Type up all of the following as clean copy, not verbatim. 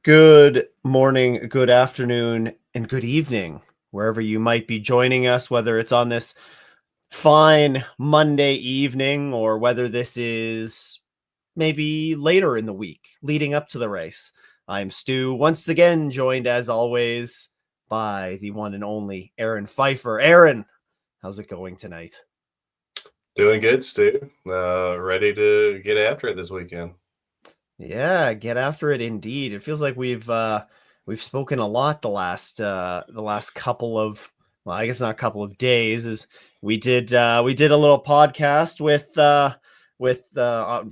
Good morning, good afternoon, and good evening, wherever you might be joining us, whether it's on this fine Monday evening or whether this is maybe later in the week leading up to the race. I'm Stu, once again joined as always by the one and only Aaron Pfeiffer. Aaron, how's it going tonight? Doing good, Stu. Ready to get after it this weekend. Yeah, get after it indeed. It feels like we've spoken a lot the last couple of, well, I guess not a couple of days, as we did a little podcast with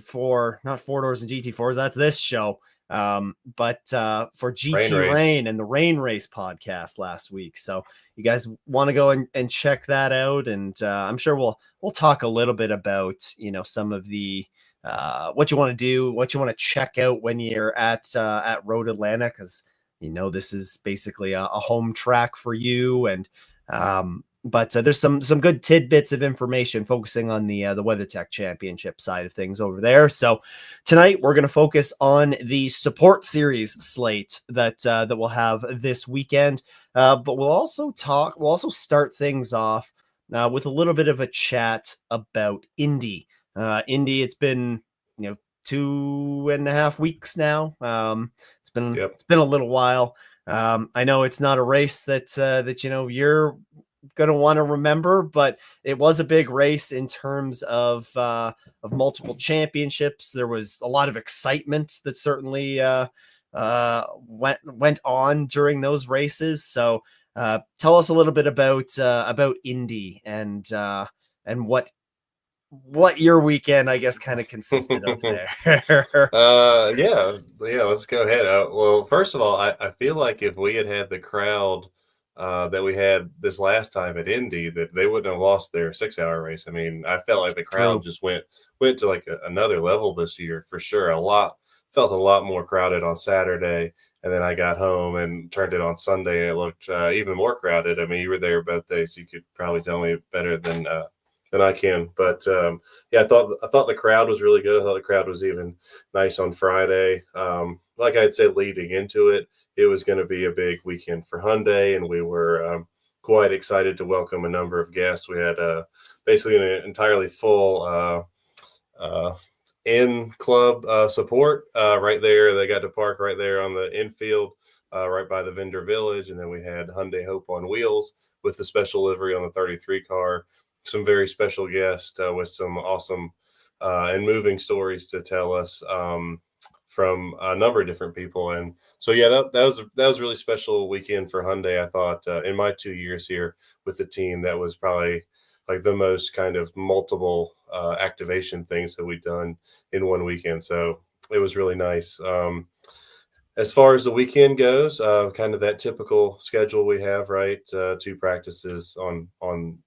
for not Four Doors and GT4s, that's this show. But for Rain GT race. Rain and the Rain Race podcast last week. So you guys want to go and check that out, and I'm sure we'll talk a little bit about some of the what you want to do, what you want to check out when you're at Road Atlanta, because this is basically a home track for you. And but there's some good tidbits of information focusing on the WeatherTech Championship side of things over there. So tonight we're going to focus on the support series slate that we'll have this weekend. But we'll also start things off with a little bit of a chat about Indy. Indy, it's been 2.5 weeks now. Yep. It's been a little while. I know it's not a race that you're gonna want to remember, but it was a big race in terms of multiple championships. There was a lot of excitement that certainly went on during those races. So tell us a little bit about Indy and what your weekend, I guess, kind of consisted of there. yeah, let's go ahead. Well, first of all, I feel like if we had the crowd that we had this last time at Indy, that they wouldn't have lost their 6-hour race. I mean, I felt like the crowd True. just went to like another level this year for sure. Felt a lot more crowded on Saturday, and then I got home and turned it on Sunday, and it looked even more crowded. I mean, you were there both days, so you could probably tell me better than I can. But yeah, I thought the crowd was really good. I thought the crowd was even nice on Friday. Like I'd said leading into it, it was going to be a big weekend for Hyundai, and we were quite excited to welcome a number of guests. We had basically an entirely full in club support right there. They got to park right there on the infield, right by the vendor village, and then we had Hyundai Hope on wheels with the special livery on the 33 car. Some very special guests with some awesome and moving stories to tell us from a number of different people. And so, yeah, that was a really special weekend for Hyundai. I thought in my 2 years here with the team, that was probably like the most kind of multiple activation things that we've done in one weekend. So it was really nice. As far as the weekend goes, kind of that typical schedule we have, right? Two practices on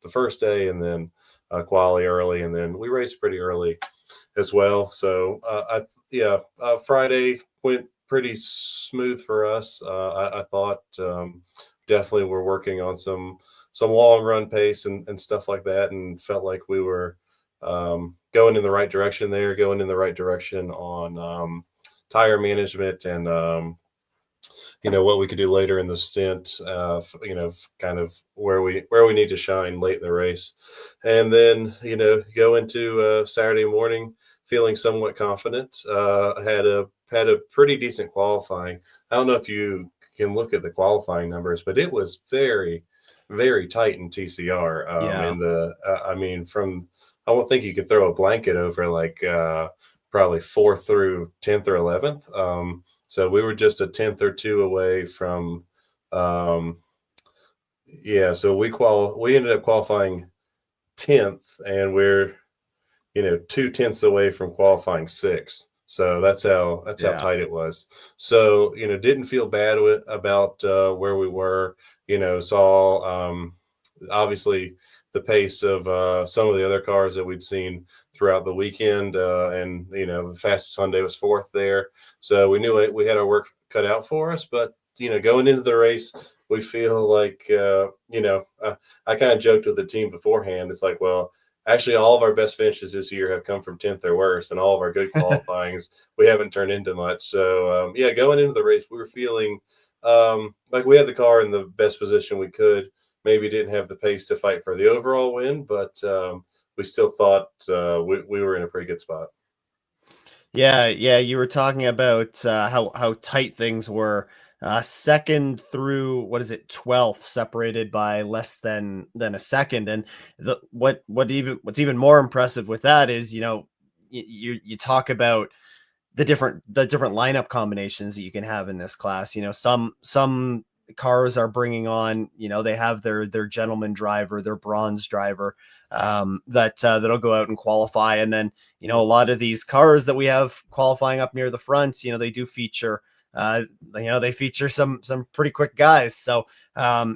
the first day, and then quali early, and then we race pretty early as well. So Friday went pretty smooth for us. I thought definitely we're working on some long run pace and stuff like that, and felt like we were going in the right direction there, going in the right direction on tire management and what we could do later in the stint, kind of where we need to shine late in the race. And then go into Saturday morning feeling somewhat confident. Had a pretty decent qualifying. I don't know if you can look at the qualifying numbers, but it was very, very tight in TCR. Yeah. I mean, I don't think you could throw a blanket over like probably 4th through 10th or 11th. So we were just a 10th or two away from, yeah. So we ended up qualifying 10th, and we're 2/10ths away from qualifying 6th. So that's how Yeah. tight it was. So didn't feel bad about where we were. Saw obviously the pace of some of the other cars that we'd seen throughout the weekend, and the fastest Sunday was 4th there. So we knew we had our work cut out for us. But going into the race, we feel like I kind of joked with the team beforehand. It's like, well, Actually, all of our best finishes this year have come from 10th or worse, and all of our good qualifyings we haven't turned into much. So yeah, going into the race, we were feeling like we had the car in the best position we could. Maybe didn't have the pace to fight for the overall win, but we still thought we were in a pretty good spot. Yeah, yeah, you were talking about how tight things were. Second through what is it, 12th, separated by less than a second. And what's even more impressive with that is, you talk about the different lineup combinations that you can have in this class. Some cars are bringing on, they have their gentleman driver, their bronze driver, that'll go out and qualify. And then, a lot of these cars that we have qualifying up near the front, they do feature, they feature some pretty quick guys. So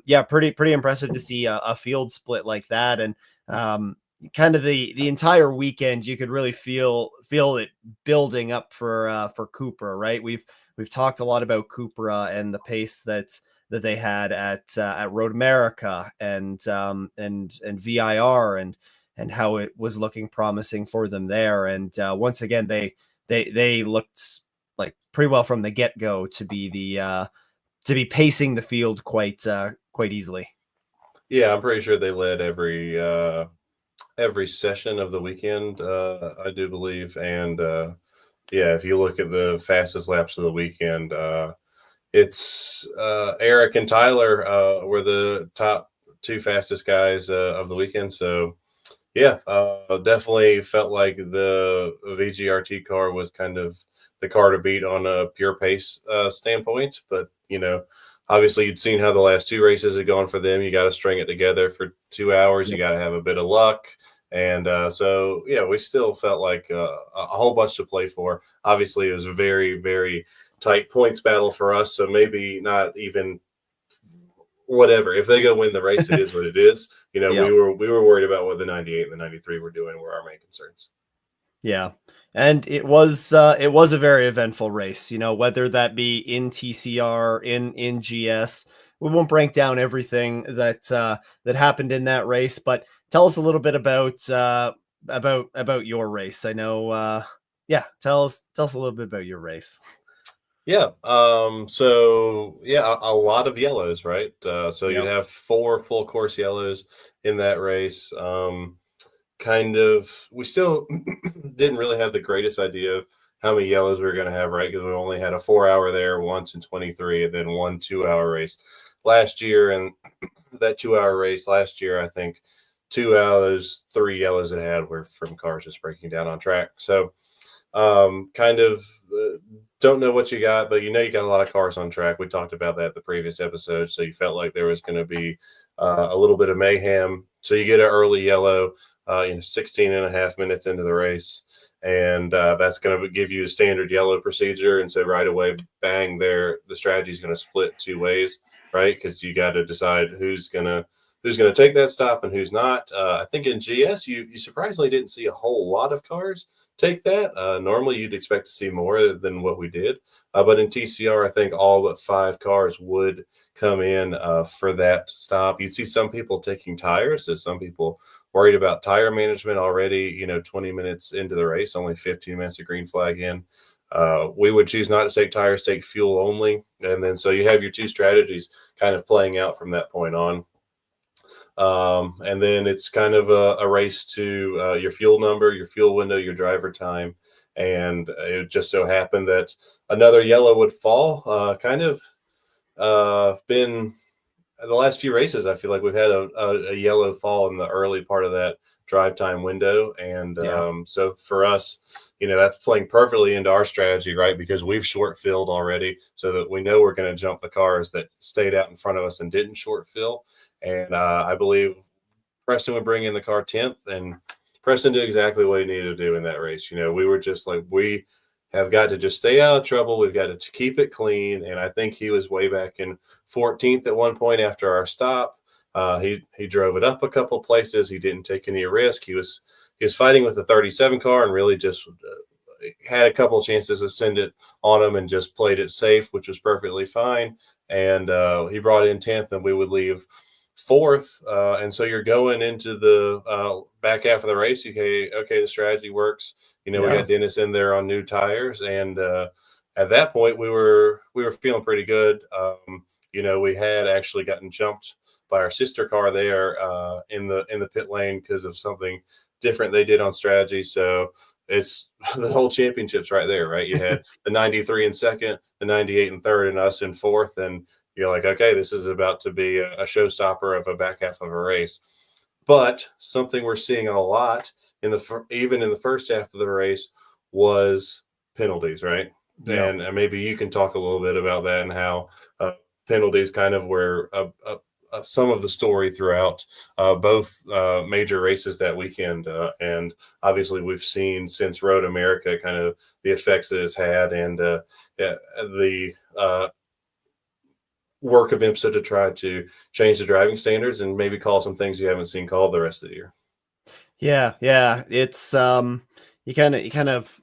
yeah, pretty impressive to see a field split like that. And kind of the entire weekend, you could really feel it building up for Cupra, right? We've talked a lot about Cupra and the pace that they had at Road America and VIR, and how it was looking promising for them there. And once again, they looked like pretty well from the get go to be pacing the field quite easily. Yeah, I'm pretty sure they led every session of the weekend, I do believe. And yeah, if you look at the fastest laps of the weekend, it's Eric and Tyler were the top two fastest guys of the weekend. So yeah, definitely felt like the VGRT car was kind of the car to beat on a pure pace standpoint. But obviously you'd seen how the last two races had gone for them. You got to string it together for 2 hours. You got to have a bit of luck. And so, yeah, we still felt like a whole bunch to play for. Obviously, it was a very, very tight points battle for us. So maybe not even whatever. If they go win the race, it is what it is. Yeah. We were worried about what the 98 and the 93 were doing were our main concerns. Yeah. And it was a very eventful race, whether that be in TCR, in GS. We won't break down everything that happened in that race, but tell us a little bit about your race. I know yeah, tell us a little bit about your race. Yeah. So yeah, a lot of yellows, right? So you'd Yep. have 4 full course yellows in that race. Kind of, we still didn't really have the greatest idea of how many yellows we were going to have, right? Because we only had a 4 hour there once in 23, and then 1 2 hour race last year. And that 2 hour race last year, I think 2 out of those 3 yellows it had were from cars just breaking down on track. So kind of don't know what you got, but you got a lot of cars on track. We talked about that the previous episode. So you felt like there was going to be a little bit of mayhem. So you get an early yellow 16 and a half minutes into the race. And that's going to give you a standard yellow procedure. And so right away, bang, the strategy is going to split two ways, right? Because you got to decide who's going to take that stop and who's not. I think in GS, you surprisingly didn't see a whole lot of cars take that. Normally, you'd expect to see more than what we did. But in TCR, I think all but 5 cars would come in for that stop. You'd see some people taking tires. So some people worried about tire management already, 20 minutes into the race, only 15 minutes of green flag in. We would choose not to take tires, take fuel only. And then so you have your two strategies kind of playing out from that point on. And then it's kind of a race to your fuel number, your fuel window, your driver time. And it just so happened that another yellow would fall. Kind of been the last few races, I feel like we've had a yellow fall in the early part of that drive time window. And Yeah. so for us, that's playing perfectly into our strategy, right? Because we've short filled already, so that we know we're going to jump the cars that stayed out in front of us and didn't short fill. And I believe Preston would bring in the car 10th, and Preston did exactly what he needed to do in that race. We were just like, we have got to just stay out of trouble. We've got to keep it clean. And I think he was way back in 14th at one point after our stop. He drove it up a couple places. He didn't take any risk. He was fighting with the 37 car and really just had a couple of chances to send it on him and just played it safe, which was perfectly fine. And he brought in 10th, and we would leave fourth. And so you're going into the back half of the race. Okay, the strategy works. We Yeah. got Dennis in there on new tires, and at that point we were feeling pretty good. We had actually gotten jumped by our sister car there in the pit lane because of something different they did on strategy. So it's the whole championship's right there, right? You had the 93 in second, the 98 in third, and us in fourth, and you're like, okay, this is about to be a showstopper of a back half of a race. But something we're seeing a lot even in the first half of the race was penalties, right? Yeah. And maybe you can talk a little bit about that and how penalties kind of were some of the story throughout both major races that weekend. And obviously, we've seen since Road America kind of the effects that it's had, and the work of IMSA to try to change the driving standards and maybe call some things you haven't seen called the rest of the year. Yeah. It's you kind of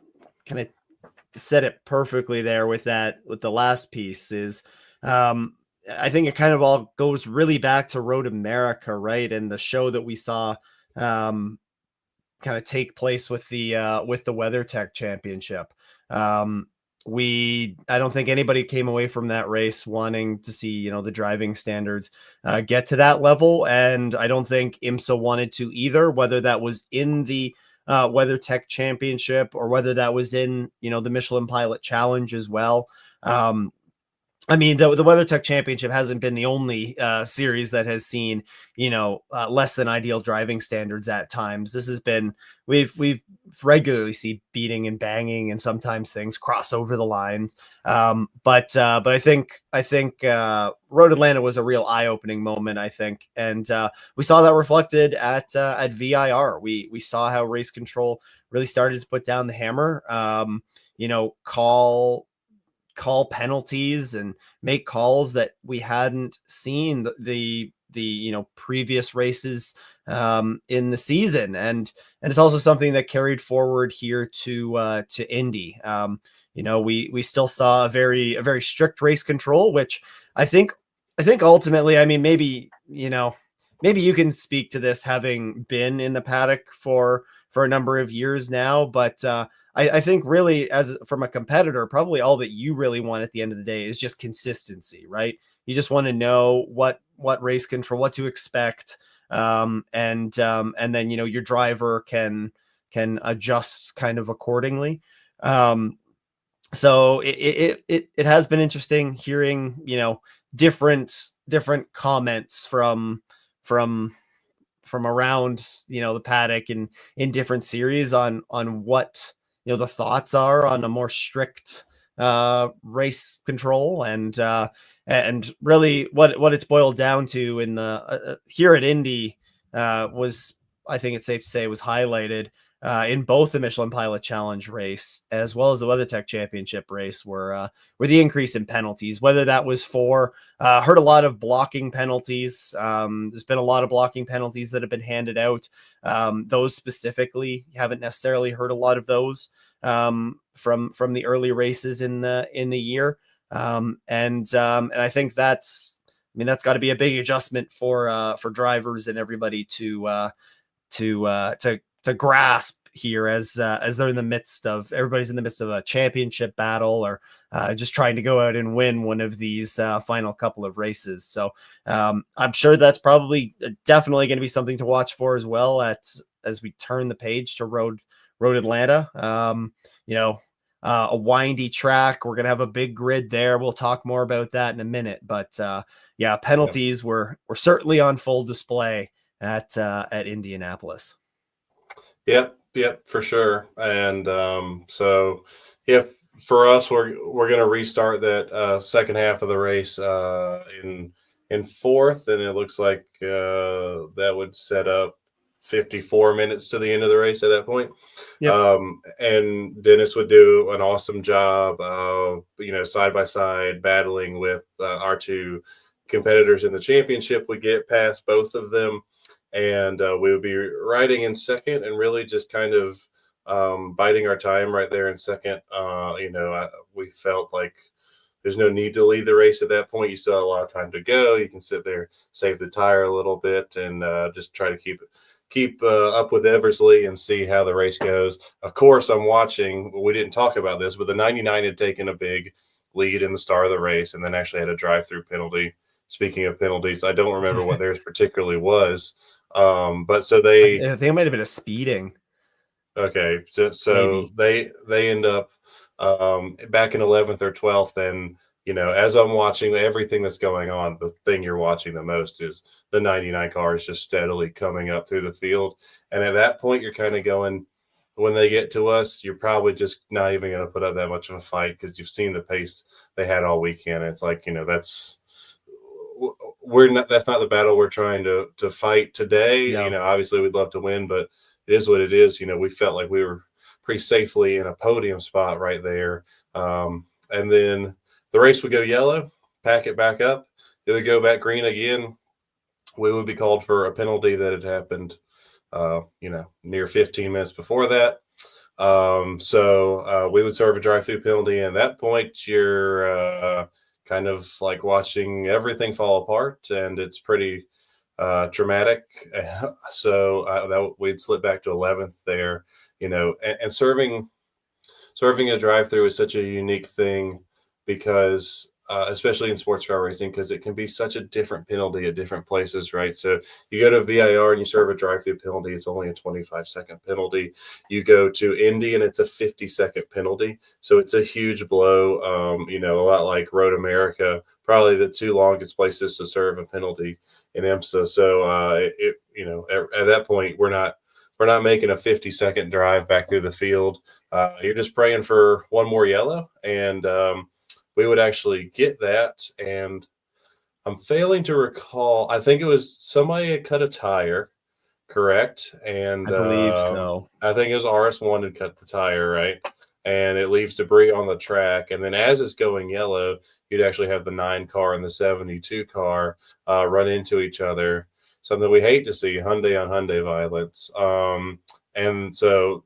said it perfectly there with the last piece is um I think it kind of all goes really back to Road America, right? And the show that we saw um kind of take place with the WeatherTech Championship. Um, I don't think anybody came away from that race wanting to see the driving standards get to that level, and I don't think IMSA wanted to either. Whether that was in the WeatherTech Championship or whether that was in the Michelin Pilot Challenge as well. I mean, the WeatherTech Championship hasn't been the only series that has seen, less than ideal driving standards at times. This has been we've regularly see beating and banging, and sometimes things cross over the lines. But I think Road Atlanta was a real eye opening moment. I think, and we saw that reflected at VIR. We saw how race control really started to put down the hammer. Call penalties and make calls that we hadn't seen the previous races in the season, and it's also something that carried forward here to Indy. We still saw a very strict race control, which I think ultimately, I mean, maybe you can speak to this, having been in the paddock for a number of years now, but I think really, as from a competitor, probably all that you really want at the end of the day is just consistency, right? You just want to know what race control, what to expect, and then your driver can adjust kind of accordingly. So it has been interesting hearing different comments from around the paddock and in different series on what the thoughts are on a more strict race control, and really what it's boiled down to in the here at Indy was, I think it's safe to say, was highlighted in both the Michelin Pilot Challenge race as well as the WeatherTech Championship race, were the increase in penalties. Whether that was for heard a lot of blocking penalties. There's been a lot of blocking penalties that have been handed out. Those specifically, you haven't necessarily heard a lot of those from the early races in the year. And I think that's got to be a big adjustment for drivers and everybody to grasp here, as they're in the midst of everybody's in the midst of a championship battle, or just trying to go out and win one of these final couple of races. So I'm sure that's probably definitely going to be something to watch for as well as we turn the page to Road Atlanta. A windy track. We're going to have a big grid there. We'll talk more about that in a minute, but yeah, penalties were certainly on full display at Indianapolis. Yep, for sure. And so, yeah, for us, we're going to restart that second half of the race in fourth, and it looks like that would set up 54 minutes to the end of the race at that point. Yep. And Dennis would do an awesome job, side by side battling with our two competitors in the championship. We get past both of them, and we would be riding in second and really just kind of biding our time right there in second. We felt like there's no need to lead the race at that point. You still have a lot of time to go. You can sit there, save the tire a little bit, and just try to keep up with Eversley and see how the race goes. Of course, I'm watching. We didn't talk about this, but the 99 had taken a big lead in the start of the race, and then actually had a drive-through penalty. Speaking of penalties, I don't remember what theirs particularly was, but so they. I think it might have been a speeding. Okay, so Maybe. they end up back in 11th or 12th, and as I'm watching everything that's going on, the thing you're watching the most is the 99 car is just steadily coming up through the field, and at that point you're kind of going, when they get to us, you're probably just not even going to put up that much of a fight because you've seen the pace they had all weekend. It's like, that's not the battle we're trying to fight today. No. Obviously we'd love to win, but it is what it is. We felt like we were pretty safely in a podium spot right there. And then the race would go yellow, pack it back up. It would go back green again. We would be called for a penalty that had happened, near 15 minutes before that. So we would serve a drive-through penalty. And at that point, you're kind of like watching everything fall apart, and it's pretty dramatic. So that we'd slip back to 11th there, and serving a drive-through is such a unique thing because especially in sports car racing, because it can be such a different penalty at different places, right? So you go to VIR and you serve a drive-through penalty, it's only a 25-second penalty. You go to Indy and it's a 50-second penalty. So it's a huge blow, a lot like Road America, probably the two longest places to serve a penalty in IMSA. So at that point, we're not making a 50-second drive back through the field. You're just praying for one more yellow, and we would actually get that. And I'm failing to recall. I think it was somebody had cut a tire, correct? And I believe so. I think it was RS1 had cut the tire, right? And it leaves debris on the track. And then as it's going yellow, you'd actually have the 9 car and the 72 car run into each other. Something we hate to see, Hyundai on Hyundai violence. And so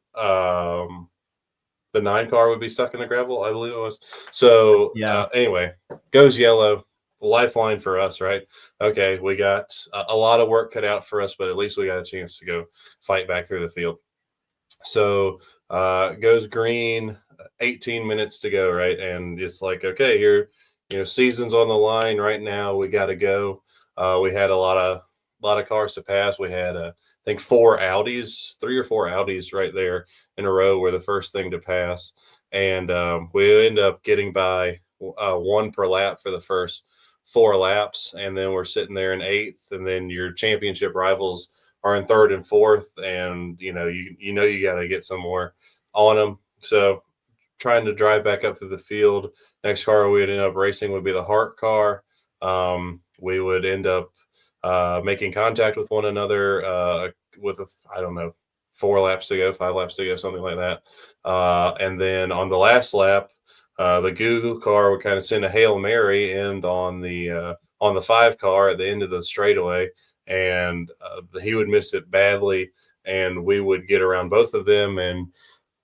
the 9 car would be stuck in the gravel, I believe it was. So Yeah. Anyway, goes yellow, lifeline for us, right? Okay, we got a lot of work cut out for us, but at least we got a chance to go fight back through the field. So goes green, 18 minutes to go, right? And it's like, okay, here, season's on the line right now. We got to go. We had a lot of cars to pass. We had I think 3 or 4 Audis right there in a row were the first thing to pass. And we end up getting by 1 per lap for the first 4 laps. And then we're sitting there in 8th. And then your championship rivals are in 3rd and 4th. And, you got to get some more on them. So trying to drive back up through the field. Next car we'd end up racing would be the Hart car. We would end up making contact with one another with 4 laps to go, 5 laps to go, something like that. And then on the last lap, the Google car would kind of send a Hail Mary and on the 5 car at the end of the straightaway, and he would miss it badly, and we would get around both of them, and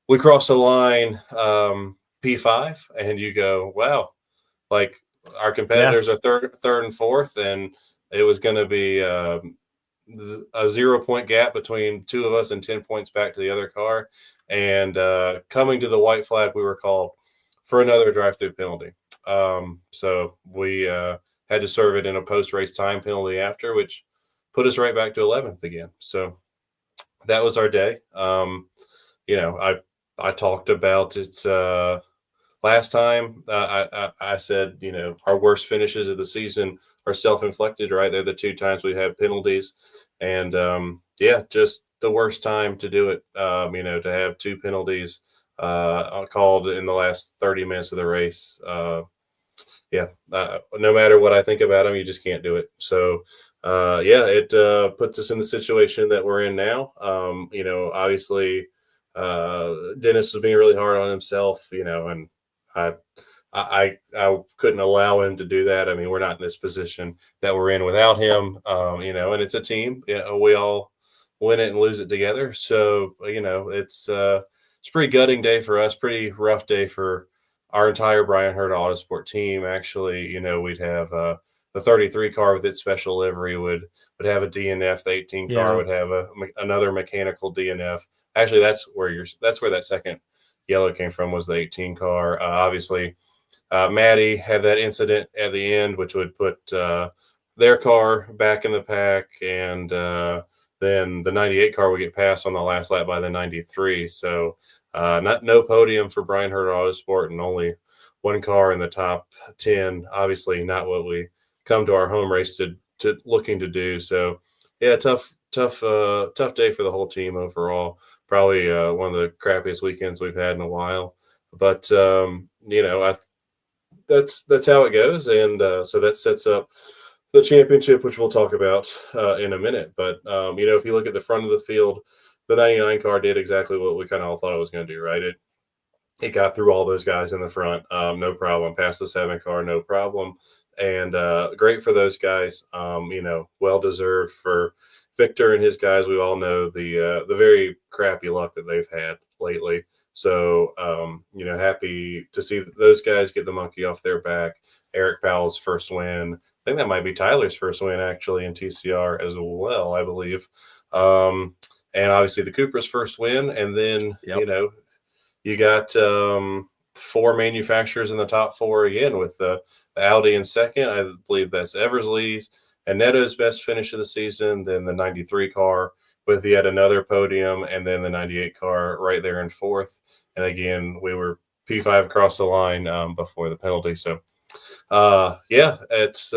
we cross the line P5, and you go, wow, like our competitors are third and 4th, and it was going to be a 0-point gap between 2 of us and 10 points back to the other car. And coming to the white flag, we were called for another drive-through penalty. So we had to serve it in a post-race time penalty after, which put us right back to 11th again. So that was our day. I talked about it last time. I said, our worst finishes of the season are self-inflicted, right? They're the 2 times we had penalties. And just the worst time to do it, to have 2 penalties called in the last 30 minutes of the race. No matter what I think about them, you just can't do it. So, it puts us in the situation that we're in now. Obviously, Dennis was being really hard on himself, and I couldn't allow him to do that. I mean, we're not in this position that we're in without him, and it's a team. We all win it and lose it together. So, it's a pretty gutting day for us, pretty rough day for our entire Brian Hurd Autosport team, actually, we'd have the 33 car with its special livery would have a DNF. The 18 car Yeah. would have another mechanical DNF. Actually, that's where that second yellow came from, was the 18 car. Obviously, Maddie had that incident at the end, which would put their car back in the pack, and then the 98 car would get passed on the last lap by the 93. So no podium for Brian Hurd Autosport, and only one car in the top 10. Obviously, not what we come to our home race to looking to do. So yeah, tough day for the whole team overall. Probably one of the crappiest weekends we've had in a while. But that's how it goes, and so that sets up the championship, which we'll talk about in a minute. But if you look at the front of the field, the 99 car did exactly what we kind of all thought it was going to do, right? It got through all those guys in the front, no problem. Passed the 7 car, no problem, and great for those guys. Well deserved for Victor and his guys. We all know the very crappy luck that they've had lately. So, happy to see those guys get the monkey off their back. Eric Powell's first win. I think that might be Tyler's first win, actually, in TCR as well, I believe. And obviously the Cooper's first win. And then, you got 4 manufacturers in the top 4 again, with the Audi in second. I believe that's Eversley's and Neto's best finish of the season. Then the 93 car with yet another podium, and then the 98 car right there in fourth. And again, we were P5 across the line before the penalty. So, it's,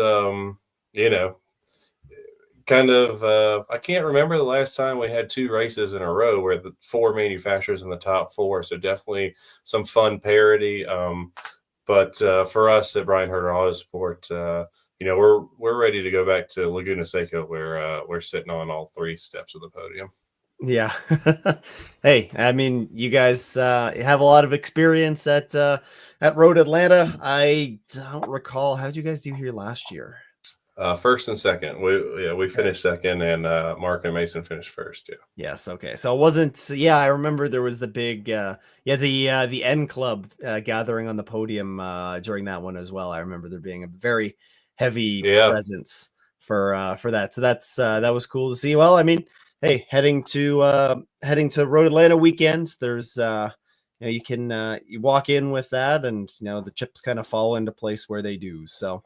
kind of, I can't remember the last time we had 2 races in a row where the 4 manufacturers in the top 4. So definitely some fun parity. But for us at Brian Hurd Autosport, we're ready to go back to Laguna Seca, where we're sitting on all 3 steps of the podium. Yeah. Hey, I mean, you guys have a lot of experience at Road Atlanta. I don't recall, how did you guys do here last year? First and second. We finished second, and Mark and Mason finished first. Yeah. Yes. Okay. So it wasn't. Yeah, I remember there was the big. The N Club gathering on the podium during that one as well. I remember there being a very heavy presence for that. So that was cool to see. Well, I mean, hey, heading to Road Atlanta weekend, there's you can you walk in with that, and the chips kind of fall into place where they do. So.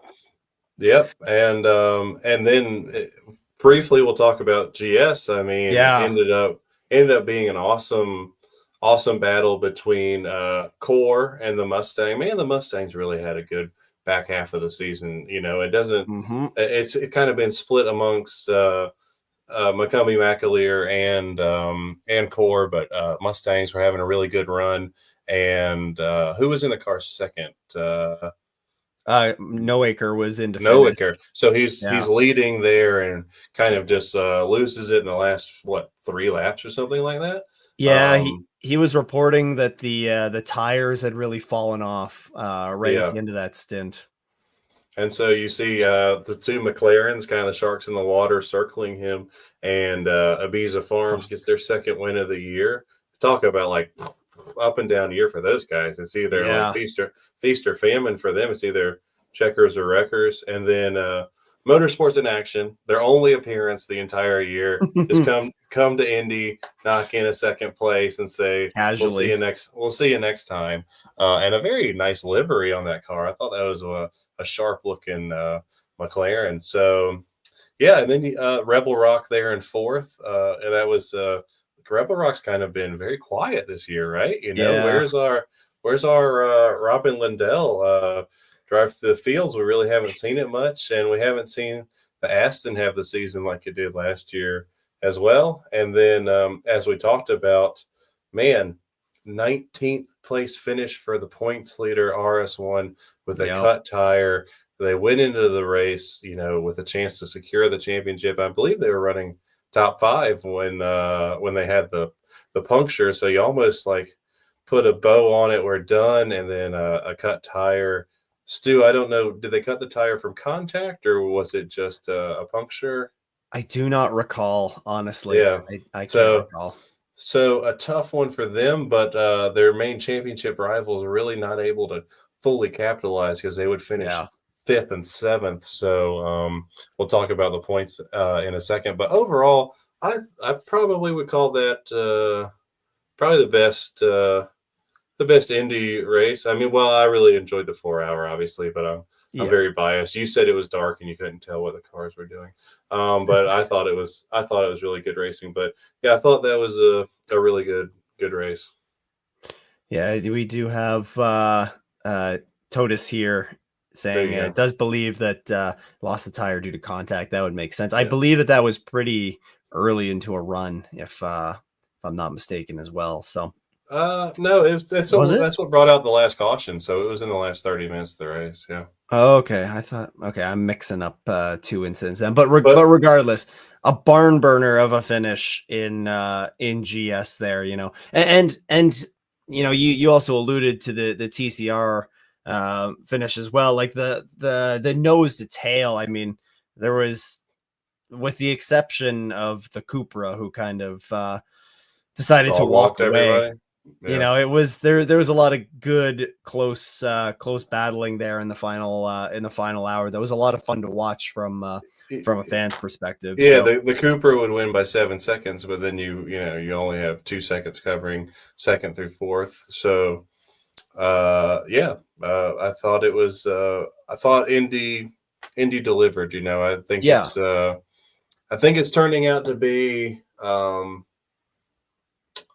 Yep, and then briefly we'll talk about GS. I mean, ended up being an awesome battle between Core and the Mustang. Man, the Mustangs really had a good back half of the season. It doesn't. It's kind of been split amongst McCumbee, McAleer, and Core, but Mustangs were having a really good run. And who was in the car second? Noaker was in Noaker. So he's leading there and kind of just loses it in the last 3 laps or something like that. Yeah, he was reporting that the tires had really fallen off right at the end of that stint. And so you see the 2 McLarens, kind of the sharks in the water, circling him, and Ibiza Farms gets their second win of the year. Talk about like up and down year for those guys. It's either like feast or famine for them. It's either checkers or wreckers. And then Motorsports in Action, their only appearance the entire year is come to Indy, knock in a second place, and say, casually, we'll see you next time. And a very nice livery on that car. I thought that was a sharp looking McLaren. So yeah, and then Rebel Rock there in fourth, and that was Rebel Rock's kind of been very quiet this year, right? Where's our Robin Lindell drive through the fields? We really haven't seen it much, and we haven't seen the Aston have the season like it did last year as well. And then as we talked about, man, 19th place finish for the points leader RS1 with a cut tire. They went into the race, with a chance to secure the championship. I believe they were running top 5 when they had the puncture. So you almost like put a bow on it. We're done, and then a cut tire. Stu, I don't know. Did they cut the tire from contact, or was it just a puncture? I do not recall, honestly. Yeah, I can't recall. So a tough one for them, but their main championship rivals are really not able to fully capitalize because they would finish Yeah. fifth and seventh. So we'll talk about the points in a second. But overall, I probably would call that probably the best Indy race. I mean, well, I really enjoyed the 4 hour, obviously, but I'm Yeah. very biased. You said it was dark and you couldn't tell what the cars were doing, but I thought it was really good racing. But yeah, I thought that was a really good race. Yeah, we do have Totus here There saying you go. does believe that lost the tire due to contact. That would make sense. I Yeah. believe that was pretty early into a run, if I'm not mistaken, as well. So No, was it? that's what brought out the last caution. So it was in the last 30 minutes of the race. Yeah, Oh, okay, I thought okay, I'm mixing up two incidents then, but but regardless, a barn burner of a finish in GS there, and you also alluded to the TCR finish as well, like the nose to tail. I mean, there was, with the exception of the Cupra, who kind of decided to dog walk walked away. everybody. Yeah. It was there was a lot of good close battling there in the final hour. That was a lot of fun to watch from a fan's perspective. Yeah, So the Cooper would win by 7 seconds, but then you only have 2 seconds covering second through fourth. So yeah, I thought Indy delivered. yeah, I think it's turning out to be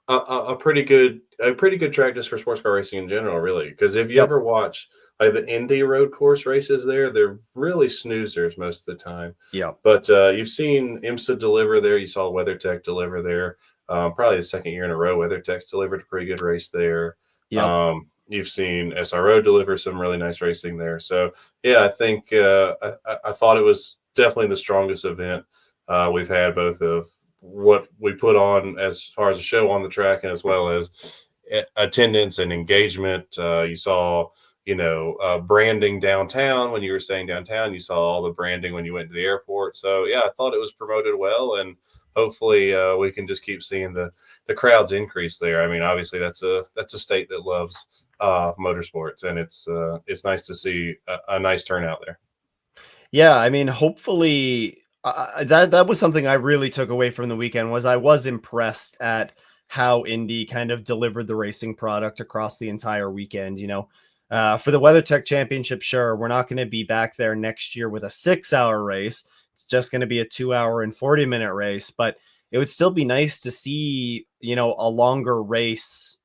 a pretty good track just for sports car racing in general, really. Because if you yep, ever watch like the Indy road course races, they're really snoozers most of the time. yep, But you've seen IMSA deliver there. You saw WeatherTech deliver there. Probably the second year in a row, WeatherTech's delivered a pretty good race there. yep. You've seen SRO deliver some really nice racing there. So yeah, I think I thought it was definitely the strongest event we've had, both of what we put on as far as a show on the track and as well as attendance and engagement. You saw, branding downtown when you were staying downtown. You saw all the branding when you went to the airport. So yeah, I thought it was promoted well, and hopefully we can just keep seeing the crowds increase there. I mean, obviously that's a state that loves motorsports, and it's nice to see a nice turnout there. Yeah, I mean, hopefully, that was something I really took away from the weekend. Was I was impressed at how Indy kind of delivered the racing product across the entire weekend. For the WeatherTech Championship, sure, we're not going to be back there next year with a 6 hour race. It's just going to be a 2 hour and 40-minute race, but it would still be nice to see, a longer race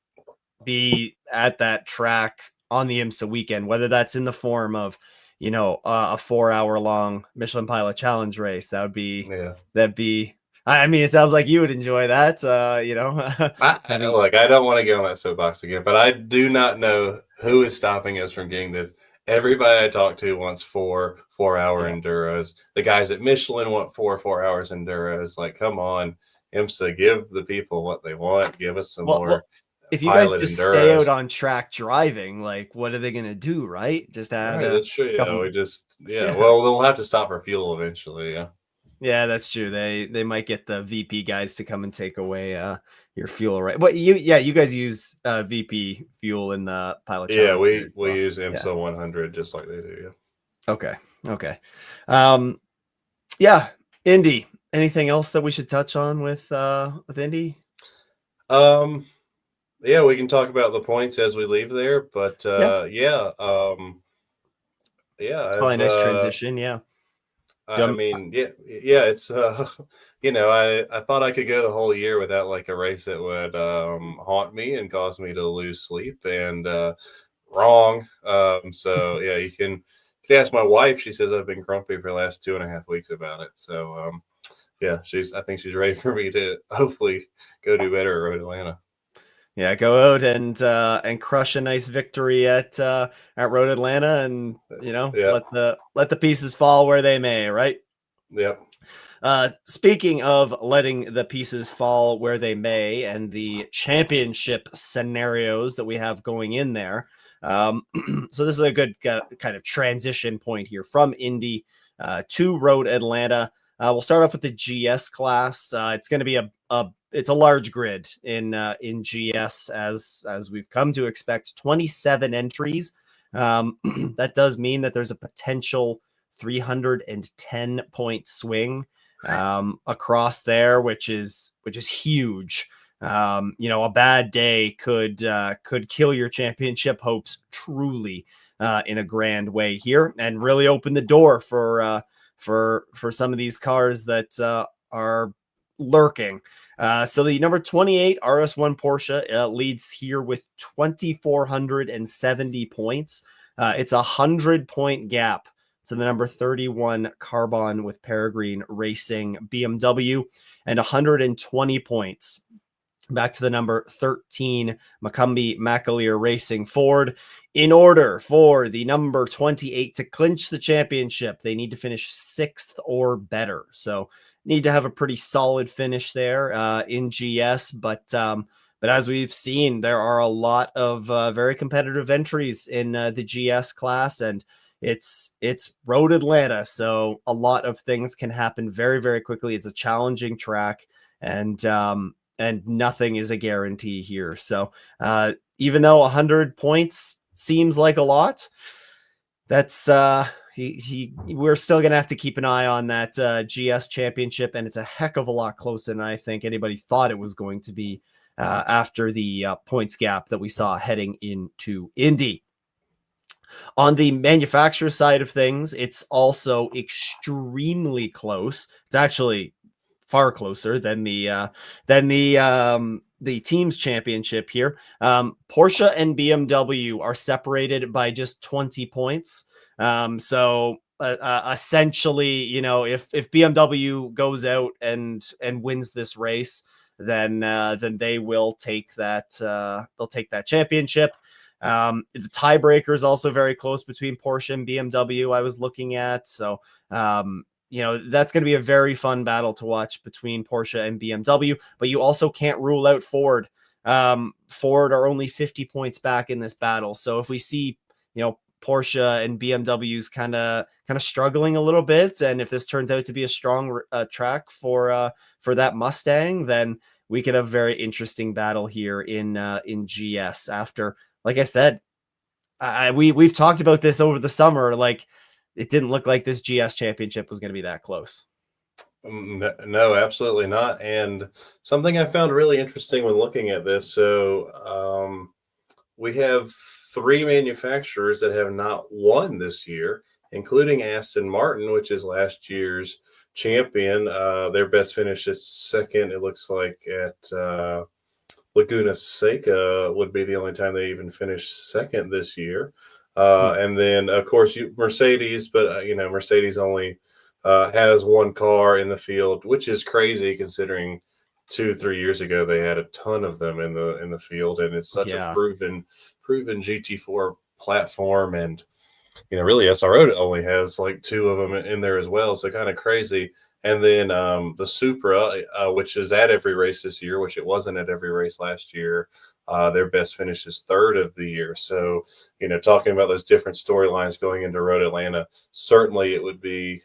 be at that track on the IMSA weekend, whether that's in the form of, a 4 hour long Michelin Pilot Challenge race. Yeah. That'd be, I mean, it sounds like you would enjoy that. Having, I don't want to get on that soapbox again, but I do not know who is stopping us from getting this. Everybody I talk to wants 4 hour yeah. enduros. The guys at Michelin want 4 hours enduros. Like, come on, IMSA, give the people what they want. Give us some Well, more if you guys pilot just stay enduros. out on track driving, like, what are they going to do? Right. Just All add right, a that's true. Yeah, couple. yeah. Yeah. Well, they'll have to stop for fuel eventually. Yeah. Yeah, that's true. They might get the VP guys to come and take away your fuel, right? But you guys use VP fuel in the Pilot Yeah, Challenge there as we well. use Yeah. IMSA 100 just like they do. Okay. Okay. Um yeah, Indy. Anything else that we should touch on with Indy? Yeah. Yeah, we can talk about the points as we leave there, but Yeah. yeah, It's probably a nice transition. Yeah. I mean, yeah, it's I thought I could go the whole year without like a race that would haunt me and cause me to lose sleep, and wrong. So yeah, you can ask my wife. She says I've been grumpy for the last 2.5 weeks about it. So yeah, I think she's ready for me to hopefully go do better at Road Atlanta. Yeah, go out and crush a nice victory at Road Atlanta, and Yeah, let the pieces fall where they may, right? yeah. Speaking of letting the pieces fall where they may, and the championship scenarios that we have going in there. So this is a good kind of transition point here from Indy to Road Atlanta. We'll start off with the GS class. It's going to be a it's a large grid in GS, as we've come to expect. 27 entries. That does mean that there's a potential 310 point swing across there, which is huge. A bad day could kill your championship hopes truly in a grand way here, and really open the door for some of these cars that are lurking. So the number 28 RS1 Porsche leads here with 2,470 points. It's a 100-point gap to the number 31 Carbon with Peregrine Racing BMW, and 120 points back to the number 13 Macumbi McAleer Racing Ford. In order for the number 28 to clinch the championship, they need to finish 6th or better. So need to have a pretty solid finish there in GS. But as we've seen, there are a lot of very competitive entries in the GS class, and it's Road Atlanta. So a lot of things can happen very, very quickly. It's a challenging track, and nothing is a guarantee here. So even though 100 points seems like a lot, that's we're still gonna have to keep an eye on that GS championship, and it's a heck of a lot closer than I think anybody thought it was going to be after the points gap that we saw heading into Indy. On the manufacturer side of things, it's also extremely close. It's actually far closer than the team's championship here. Porsche and BMW are separated by just 20 points. So essentially, if BMW goes out and wins this race, then they will take that. They'll take that championship. The tiebreaker is also very close between Porsche and BMW. I was looking at, so that's going to be a very fun battle to watch between Porsche and BMW, but you also can't rule out Ford. Ford are only 50 points back in this battle. So if we see, Porsche and BMW's kind of struggling a little bit, and if this turns out to be a strong track for that Mustang, then we could have a very interesting battle here in GS. After, like I said, we've talked about this over the summer, like, it didn't look like this GS championship was going to be that close. No, absolutely not. And something I found really interesting when looking at this, so we have 3 manufacturers that have not won this year, including Aston Martin, which is last year's champion. Their best finish is second, it looks like, at Laguna Seca would be the only time they even finished second this year. And then, of course, Mercedes, but Mercedes only has one car in the field, which is crazy considering 2-3 years ago they had a ton of them in the field, and it's such a proven GT4 platform, and really SRO only has like 2 of them in there as well, so kind of crazy. And then the Supra, which is at every race this year, which it wasn't at every race last year, their best finish is 3rd of the year. So, talking about those different storylines going into Road Atlanta, certainly it would be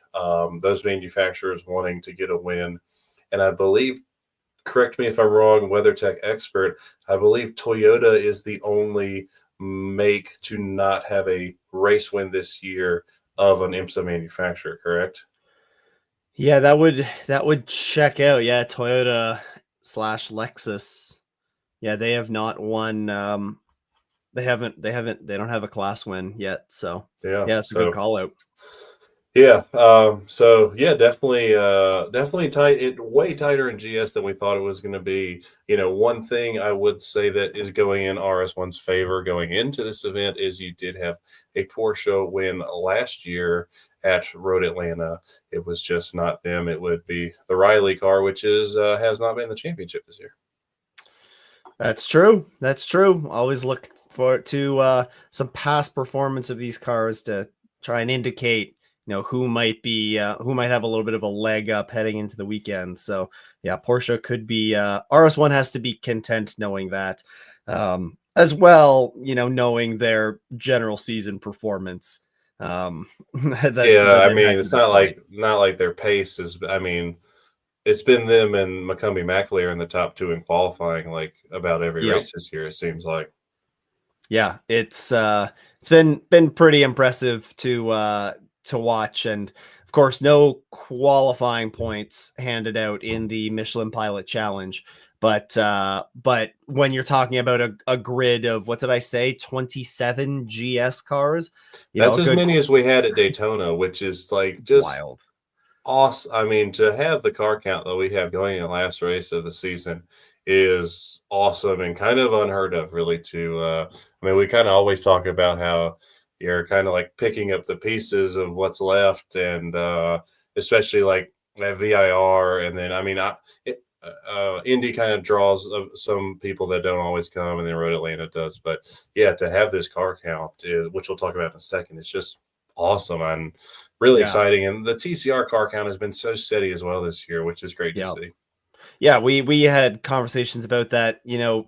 those manufacturers wanting to get a win. And I believe, correct me if I'm wrong, WeatherTech expert, I believe Toyota is the only make to not have a race win this year of an IMSA manufacturer, correct? Yeah, that would check out. Yeah, Toyota / Lexus. Yeah, they have not won. They don't have a class win yet. So yeah, that's a good call out. Yeah. So yeah, definitely tight. Way tighter in GS than we thought it was going to be. One thing I would say that is going in RS1's favor going into this event is you did have a Porsche win last year at Road Atlanta. It was just not them. It would be the Riley car, which has not been the championship this year. That's true. Always look forward to some past performance of these cars to try and indicate, who might have a little bit of a leg up heading into the weekend. So yeah, Porsche could be RS1 has to be content knowing that, as well, knowing their general season performance. It's not like their pace is, it's been them and McCumbee Mackley are in the top 2 in qualifying like about every Yeah. race this year, it seems like. Yeah, it's been pretty impressive to watch, and of course, no qualifying points handed out in the Michelin Pilot Challenge. But when you're talking about a grid of, what did I say, 27 GS cars, That's a as good many as we had at Daytona, which is like just wild. awesome. I mean, to have the car count that we have going in the last race of the season is awesome and kind of unheard of, really. I mean, we kind of always talk about how you're kind of like picking up the pieces of what's left, and especially like at VIR, and then I mean, Indy kind of draws some people that don't always come, and then Road Atlanta does. But yeah, to have this car count, which we'll talk about in a second, it's just awesome and really Yeah. exciting. And the TCR car count has been so steady as well this year, which is great to Yeah. see. Yeah, we had conversations about that,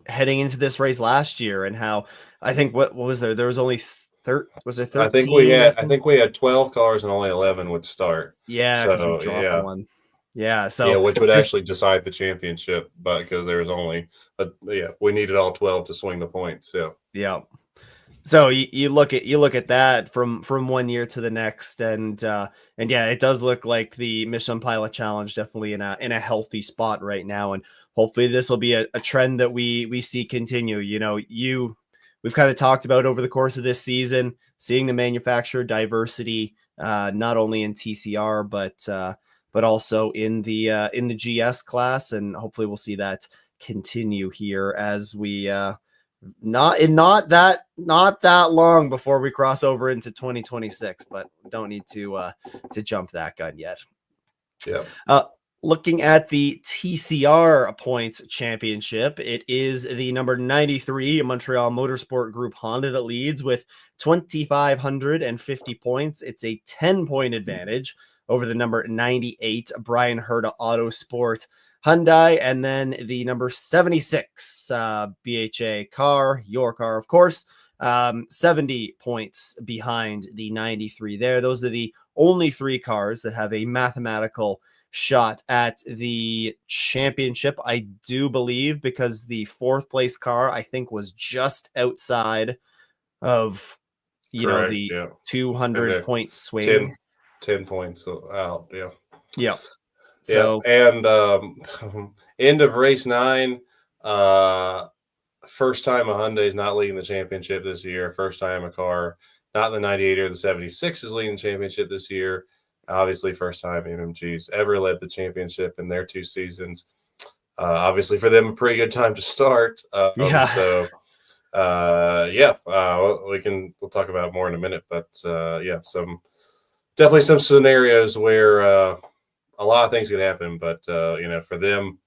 heading into this race last year, and how I think what was there? There was only was there 13 that I think we had 12 cars and only 11 would start. Yeah, because we So dropped yeah, one. Yeah, yeah, so which would just actually decide the championship, but because there was only we needed all 12 to swing the points. So yeah. So you look at that from one year to the next, and yeah, it does look like the Michelin Pilot Challenge definitely in a healthy spot right now, and hopefully this will be a trend that we see continue. We've kind of talked about over the course of this season, seeing the manufacturer diversity, not only in TCR but also in the GS class, and hopefully we'll see that continue here as we not that long before we cross over into 2026, but don't need to jump that gun yet. yeah, Looking at the TCR points championship, it is the number 93 Montreal Motorsport Group Honda that leads with 2,550 points. It's a 10-point advantage over the number 98 Brian Herta Autosport Hyundai, and then the number 76 BHA car, your car, of course, 70 points behind the 93 there. Those are the only 3 cars that have a mathematical shot at the championship, I do believe, because the 4th place car, I think, was just outside of correct. the Yeah, 200 point swing. 10 points out. Yeah. Yeah. Yeah, So and end of race 9, first time a Hyundai is not leading the championship this year. First time a car, not the 98 or the 76, is leading the championship this year. Obviously, first time MMG's ever led the championship in their 2 seasons. Obviously, for them, a pretty good time to start. yeah. So, we'll talk about it more in a minute. But yeah, definitely some scenarios where a lot of things could happen. But for them,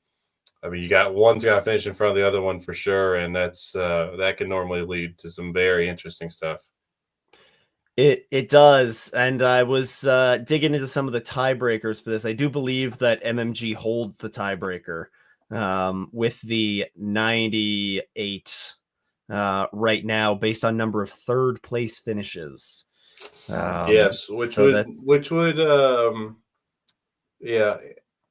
I mean, you got one's got to finish in front of the other one for sure, and that can normally lead to some very interesting stuff. It does, and I was digging into some of the tiebreakers for this. I do believe that MMG holds the tiebreaker with the 98 right now, based on number of 3rd place finishes. Yes, So yeah,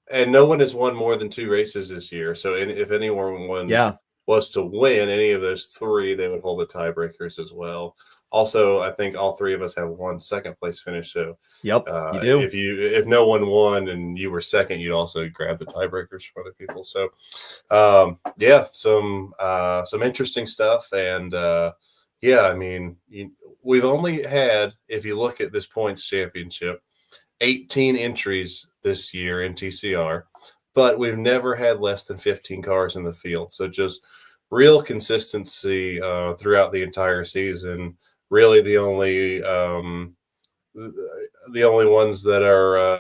and no one has won more than 2 races this year. So if anyone yeah. was to win any of those 3, they would hold the tiebreakers as well. Also, I think all 3 of us have 1 second place finish. So, Yep, you do. If no one won and you were second, you'd also grab the tiebreakers for other people. So, yeah, some interesting stuff. And yeah, I mean, we've only had, if you look at this points championship, 18 entries this year in TCR, but we've never had less than 15 cars in the field. So just real consistency throughout the entire season. Really, the only ones that are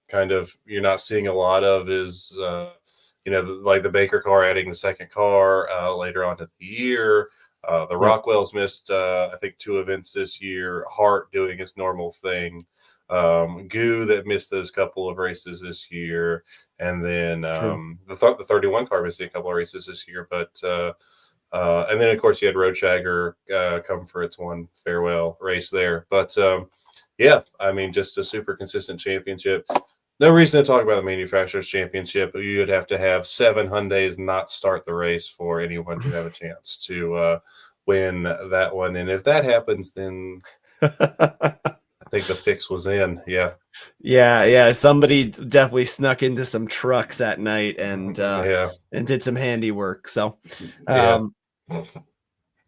kind of you're not seeing a lot of is like the Baker car adding the second car later on in the year. The Rockwells missed I think 2 events this year. Hart doing his normal thing. Goo that missed those couple of races this year, and then the 31 car missed a couple of races this year, but and then of course you had Roadshagger come for its 1 farewell race there. But yeah, I mean, just a super consistent championship. No reason to talk about the manufacturers championship. You would have to have 7 Hyundais not start the race for anyone to have a chance to win that one. And if that happens, then I think the fix was in. Yeah. Yeah. Somebody definitely snuck into some trucks at night Yeah. and did some handiwork. So, Yeah. um,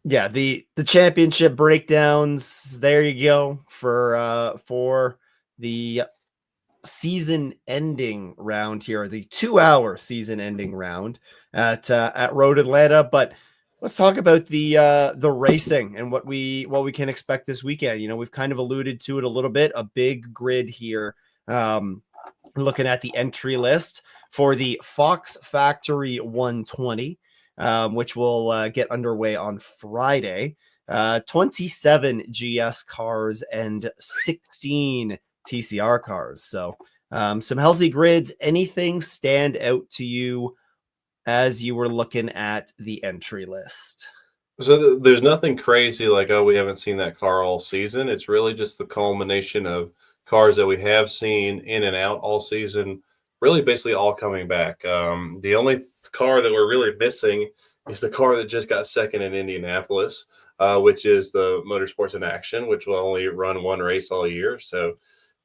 yeah, the championship breakdowns. There you go for the season ending round here, the 2-hour season ending round at Road Atlanta. But let's talk about the racing and what we can expect this weekend. We've kind of alluded to it a little bit, a big grid here. Looking at the entry list for the Fox Factory 120, which will get underway on Friday. 27 GS cars and 16 TCR cars. So some healthy grids. Anything stand out to you as you were looking at the entry list? So there's nothing crazy like, oh, we haven't seen that car all season. It's really just the culmination of cars that we have seen in and out all season, really basically all coming back. The only car that we're really missing is the car that just got second in Indianapolis, which is the Motorsports in Action, which will only run one race all year. So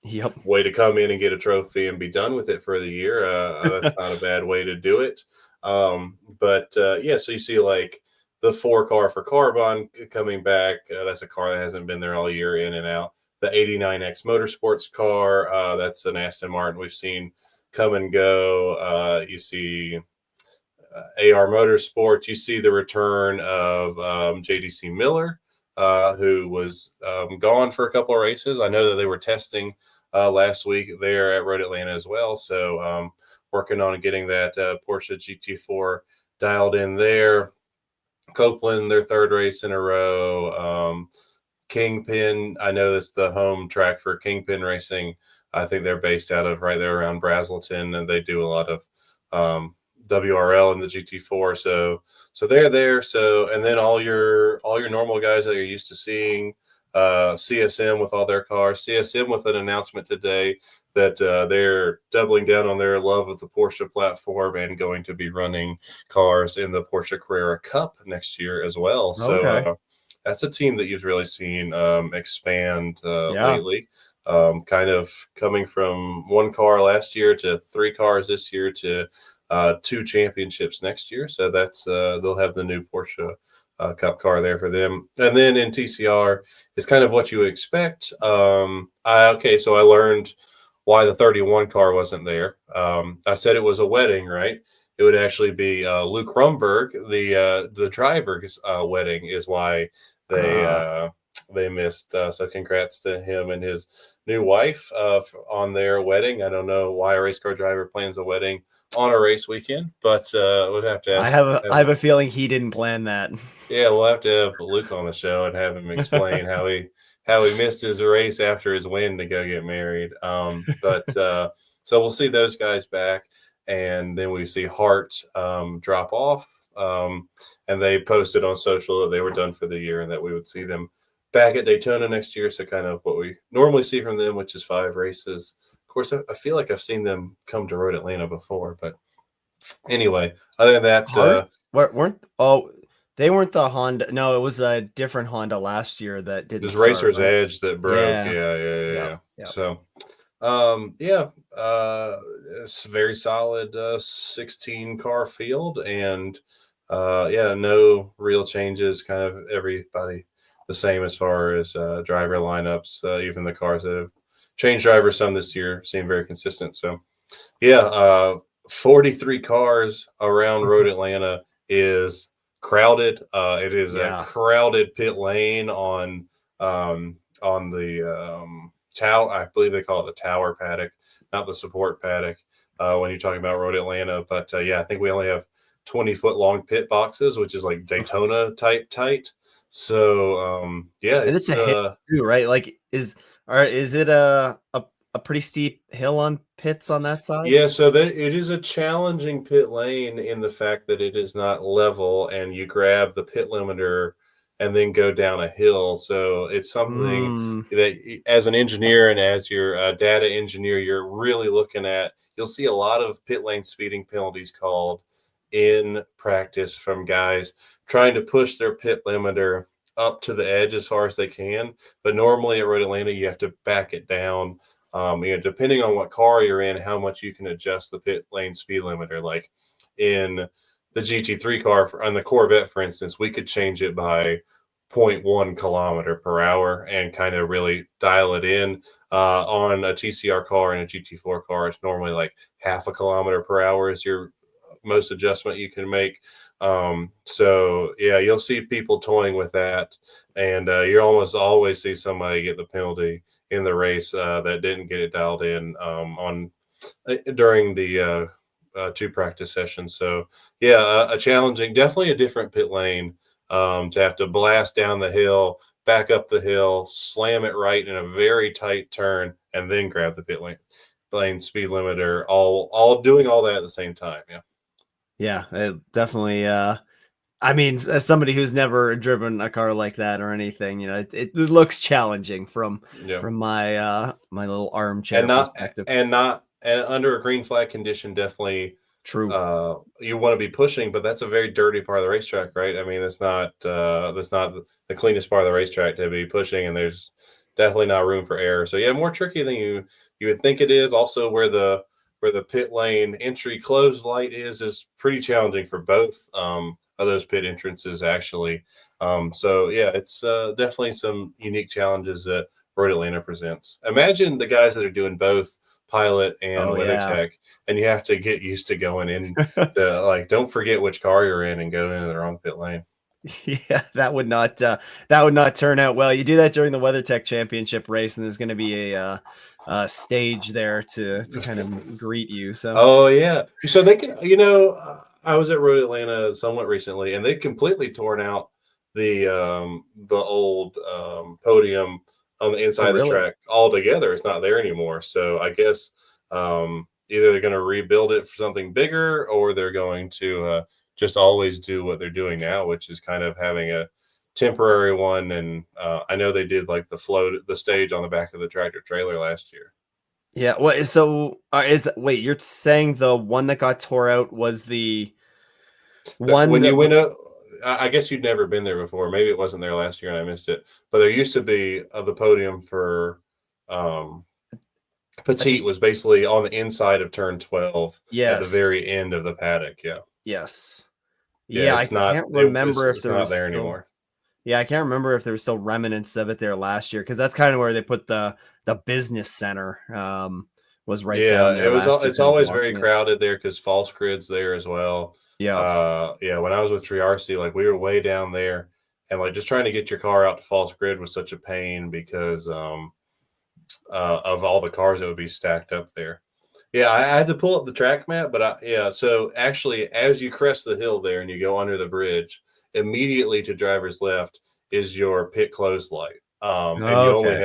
Yep. way to come in and get a trophy and be done with it for the year. That's not a bad way to do it. Yeah, so you see like the 4 car for Carbon coming back. That's a car that hasn't been there all year, in and out. The 89X Motorsports car, that's an Aston Martin we've seen come and go. You see AR Motorsports. You see the return of JDC Miller, who was gone for a couple of races. I know that they were testing last week there at Road Atlanta as well. So working on getting that Porsche GT4 dialed in there. Copeland, their 3rd race in a row. Kingpin, I know that's the home track for Kingpin Racing. I think they're based out of right there around Braselton, and they do a lot of WRL and the GT4. So they're there. So, and then all your normal guys that you're used to seeing, CSM with all their cars, CSM with an announcement today that they're doubling down on their love of the Porsche platform and going to be running cars in the Porsche Carrera Cup next year as well. Okay. So that's a team that you've really seen expand Yeah. lately. Kind of coming from 1 car last year to 3 cars this year to 2 championships next year. So that's they'll have the new Porsche Cup car there for them. And then in TCR is kind of what you would expect. So I learned why the 31 car wasn't there. I said it was a wedding, right? It would actually be Luke Rumberg, the driver's wedding, is why they missed. So congrats to him and his new wife on their wedding. I don't know why a race car driver plans a wedding on a race weekend, but we'd have to ask. I have a feeling he didn't plan that. Yeah, we'll have to have Luke on the show and have him explain how he missed his race after his win to go get married. So we'll see those guys back, and then we see Hart drop off. And they posted on social that they were done for the year and that we would see them back at Daytona next year. So kind of what we normally see from them, which is 5 races. Of course, I feel like I've seen them come to Road Atlanta before, but anyway, other than that, Hart? They weren't the Honda. No, it was a different Honda last year that didn't this start, Racer's right? Edge that broke. Yeah. Yeah. So, it's a very solid 16 car field, and no real changes. Kind of everybody the same as far as driver lineups. Even the cars that have changed drivers some this year seem very consistent. So, 43 cars around Road Atlanta is crowded. It is a crowded pit lane on the tower. I believe they call it the tower paddock, not the support paddock when you're talking about Road Atlanta. But I think we only have 20-foot long pit boxes, which is like Daytona type tight. So and it's a hill too, right? Like is it a pretty steep hill on pits on that side? Yeah, so it is a challenging pit lane in the fact that it is not level, and you grab the pit limiter and then go down a hill. So it's something Mm, that, as an engineer and as your data engineer, you're really looking at. You'll see a lot of pit lane speeding penalties called in practice from guys trying to push their pit limiter up to the edge as far as they can. But normally at Road Atlanta, you have to back it down. Depending on what car you're in, how much you can adjust the pit lane speed limiter. Like in the GT3 car on the Corvette, for instance, we could change it by zero point 0.1 kilometer per hour and kind of really dial it in. On a TCR car and a GT4 car, it's normally like half a kilometer per hour is your most adjustment you can make. So yeah, you'll see people toying with that, and you almost always see somebody get the penalty in the race that didn't get it dialed in on during the two practice sessions. So yeah, a challenging, definitely a different pit lane to have to blast down the hill, back up the hill, slam it right in a very tight turn, and then grab the lane speed limiter, all doing all that at the same time. Yeah. yeah, it definitely. I mean, as somebody who's never driven a car like that or anything, it looks challenging Yeah. from my my little And armchair not perspective. and not and under a green flag condition, definitely True. you want to be pushing, but that's a very dirty part of the racetrack, right? I mean, that's not the cleanest part of the racetrack to be pushing, and there's definitely not room for error. So yeah, more tricky than you would think it is. Also, where the pit lane entry closed light is pretty challenging for both of those pit entrances actually. So yeah, it's definitely some unique challenges that Road Atlanta presents. Imagine the guys that are doing both pilot and Oh yeah. WeatherTech, and you have to get used to going in like don't forget which car you're in and go into the wrong pit lane. Yeah, that would not turn out well. You do that during the WeatherTech Championship race, and there's going to be a stage there to kind of greet you. So Oh yeah, so they can. I was at Road Atlanta somewhat recently, and they completely torn out the old podium on the oh inside of the really? track altogether. It's not there anymore. So I guess either they're going to rebuild it for something bigger, or they're going to just always do what they're doing now, which is kind of having a temporary one. And I know they did like the stage on the back of the tractor trailer last year. Yeah. What? So is that? Wait, you're saying the one that got tore out was the one When that? you went up, I guess you'd never been there before. Maybe it wasn't there last year and I missed it. But there used to be the podium for um, I Petite think was basically on the inside of turn 12 at the yes, very end of the paddock. Yeah. yes. Yeah. Yeah, I can't It's, remember if it's there not was there still. anymore. Yeah, I can't remember if there was still remnants of it there last year because that's kind of where they put the business center. Was right down Yeah. there last year, It's kind of always very blocking it. crowded there because False Grid's there as well. Yeah. Yeah. When I was with Triarcy, like we were way down there and like just trying to get your car out to False Grid was such a pain because, of all the cars that would be stacked up there. Yeah, I had to pull up the track map, but yeah. So actually, as you crest the hill there and you go under the bridge, immediately to driver's left is your pit close light, and Okay.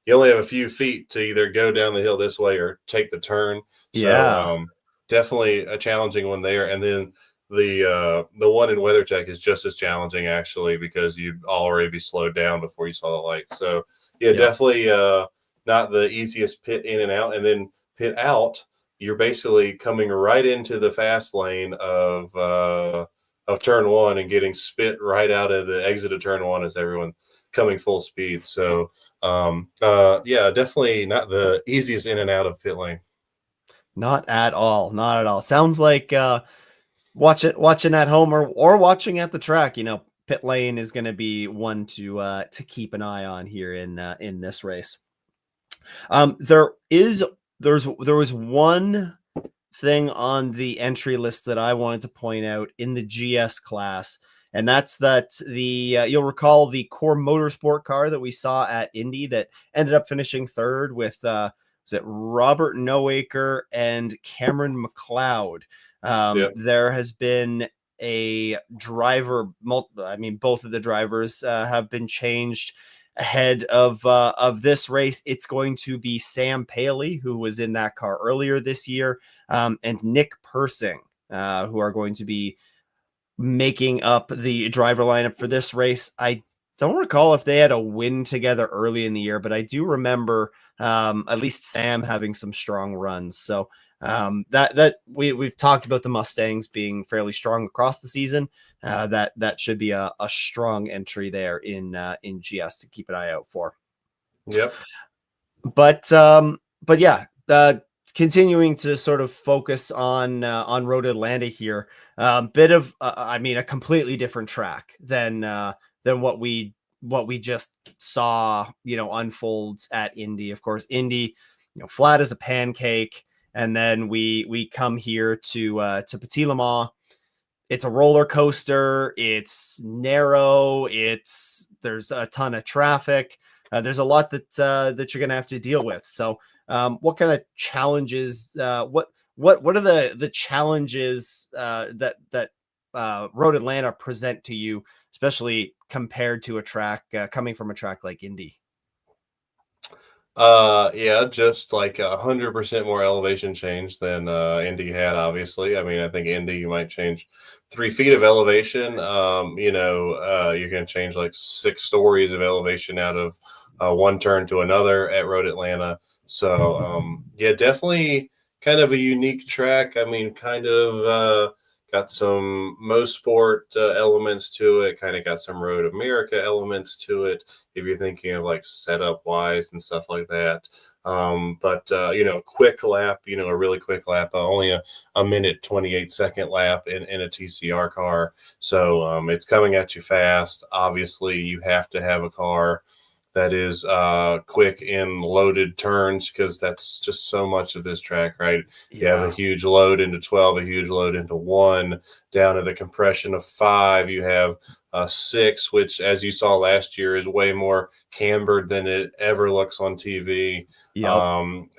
you only have a few feet to either go down the hill this way or take the turn. So Yeah. definitely a challenging one there. And then the one in WeatherTech is just as challenging actually because you'd already be slowed down before you saw the light. So yeah, Yep. definitely not the easiest pit in and out, and then pit out you're basically coming right into the fast lane of turn one and getting spit right out of the exit of turn one as everyone coming full speed. So yeah, definitely not the easiest in and out of pit lane. Not at all. Not at all. Sounds like watching at home or watching at the track, pit lane is going to be one to keep an eye on here in this race. There is there was one thing on the entry list that I wanted to point out in the GS class, and that's that you'll recall the core motorsport car that we saw at Indy that ended up finishing third with was it Robert Noaker and Cameron McLeod. Yeah. There has been a driver, I mean, both of the drivers have been changed ahead of this race. It's going to be Sam Paley, who was in that car earlier this year, and Nick Persing, who are going to be making up the driver lineup for this race. I don't recall if they had a win together early in the year, but I do remember at least Sam having some strong runs. So that we've talked about the Mustangs being fairly strong across the season. That should be a strong entry there in GS to keep an eye out for. Yep. But yeah, continuing to sort of focus on Road Atlanta here. Bit of I mean, a completely different track than what we just saw, unfold at Indy. Of course, Indy, flat as a pancake, and then we come here to Petit Le Mans. It's a roller coaster. It's narrow. There's a ton of traffic. There's a lot that you're gonna have to deal with. So, what kind of challenges? What are the challenges that Road Atlanta present to you, especially compared to a track coming from a track like Indy? Yeah, just like 100% more elevation change than Indy had, obviously. I mean, I think Indy you might change 3 feet of elevation. You're gonna change like 6 stories of elevation out of one turn to another at Road Atlanta. So yeah, definitely kind of a unique track. I mean, kind of got some Mosport elements to it, kind of got some Road America elements to it, if you're thinking of like setup wise and stuff like that. Quick lap, a really quick lap, only a minute 28-second lap in a TCR car. So it's coming at you fast. Obviously, you have to have a car that is quick in loaded turns, because that's just so much of this track, right? You have a huge load into 12, a huge load into 1, down to the compression of 5. You have 6, which, as you saw last year, is way more cambered than it ever looks on TV. Yep.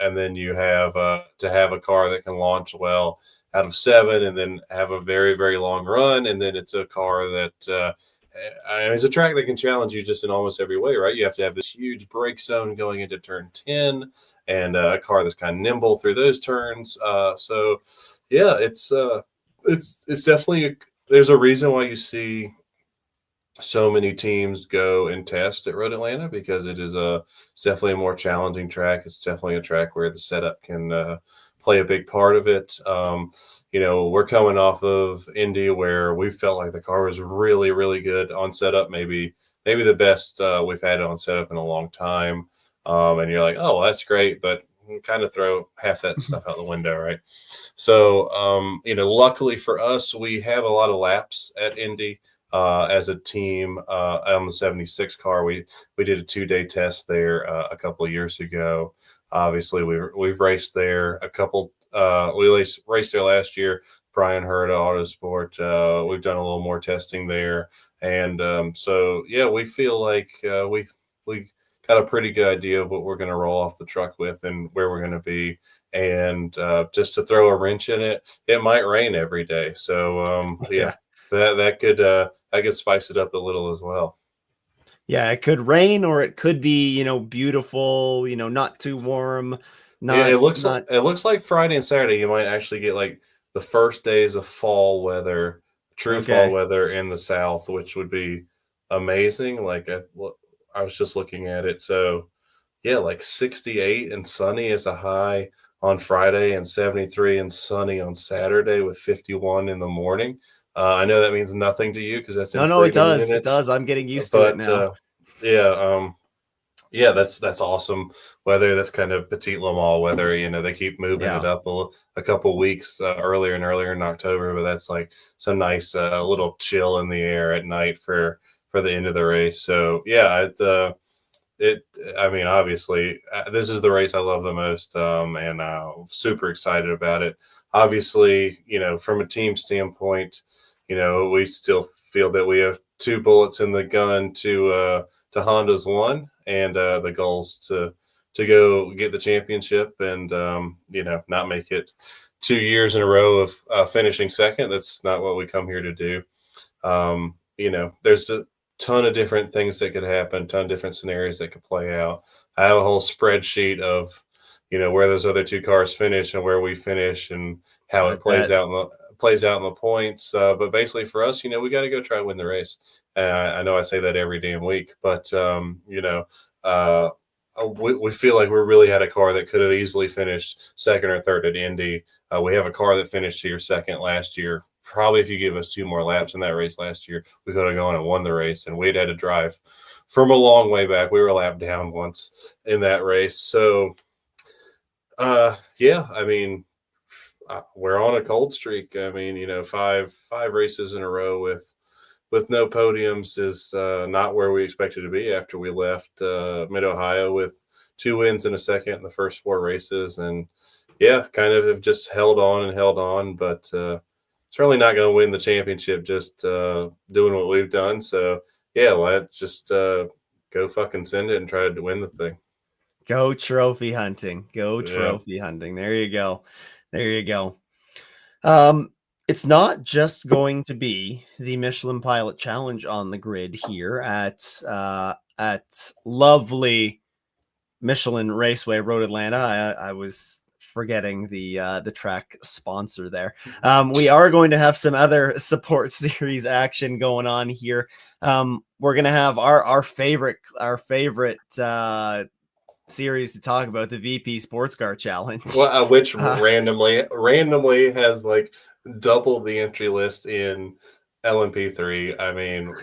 And then you have to have a car that can launch well out of 7, and then have a very, very long run. And then it's a car that it's a track that can challenge you just in almost every way, right? You have to have this huge brake zone going into turn 10, and a car that's kind of nimble through those turns. So yeah, it's definitely there's a reason why you see so many teams go and test at Road Atlanta, because it's definitely a more challenging track. It's definitely a track where the setup can play a big part of it. We're coming off of Indy, where we felt like the car was really, really good on setup, maybe the best we've had it on setup in a long time. And you're like, oh, well, that's great, but kind of throw half that stuff out the window, right? So, luckily for us, we have a lot of laps at Indy. As a team on the 76 car, we did a 2-day test there a couple of years ago. Obviously, we've raced there a couple. We raced there last year. Brian Hurd Autosport. We've done a little more testing there, and so yeah, we feel like we got a pretty good idea of what we're going to roll off the truck with and where we're going to be. And just to throw a wrench in it, it might rain every day. So yeah. That could spice it up a little as well. Yeah, it could rain, or it could be, beautiful, not too warm, It not looks not like Friday and Saturday you might actually get like the first days of fall weather, true fall okay. weather in the South, which would be amazing. Like I was just looking at it. So yeah, like 68 and sunny is a high on Friday, and 73 and sunny on Saturday, with 51 in the morning. I know that means nothing to you because that's in No, it freedom does. It units, does. I'm getting used to it but now. yeah, yeah, that's awesome weather. That's kind of Petit Le Mans weather. They keep moving it Yeah. up a couple weeks earlier and earlier in October, but that's like some nice little chill in the air at night for the end of the race. So yeah, I mean, obviously, this is the race I love the most, and I'm super excited about it. Obviously, from a team standpoint, we still feel that we have 2 bullets in the gun to Honda's 1, and the goals to go get the championship, and not make it 2 years in a row of finishing second. That's not what we come here to do. There's a ton of different things that could happen, ton of different scenarios that could play out. I have a whole spreadsheet of, where those other 2 cars finish and where we finish, and how I it plays bet. out plays out in the points. But basically for us, we got to go try to win the race. I know I say that every damn week, but uh, we feel like we really had a car that could have easily finished second or third at Indy. We have a car that finished here second last year. Probably if you give us 2 more laps in that race last year, we could have gone and won the race. And we'd had to drive from a long way back. We were a lap down once in that race. So, yeah, I mean, we're on a cold streak. I mean, five races in a row with no podiums is not where we expected to be after we left Mid Ohio with 2 wins and a second in the first 4 races, and yeah, kind of have just held on, but certainly not going to win the championship just doing what we've done. So yeah, let's just go fucking send it and try to win the thing. Go trophy hunting. Go trophy hunting. There you go. There you go. It's not just going to be the Michelin Pilot Challenge on the grid here at lovely Michelin Raceway Road Atlanta. I was forgetting the track sponsor there. We are going to have some other support series action going on here. We're gonna have our favorite series to talk about, the VP Sports Car Challenge. Well, which randomly has like double the entry list in LMP3. I mean,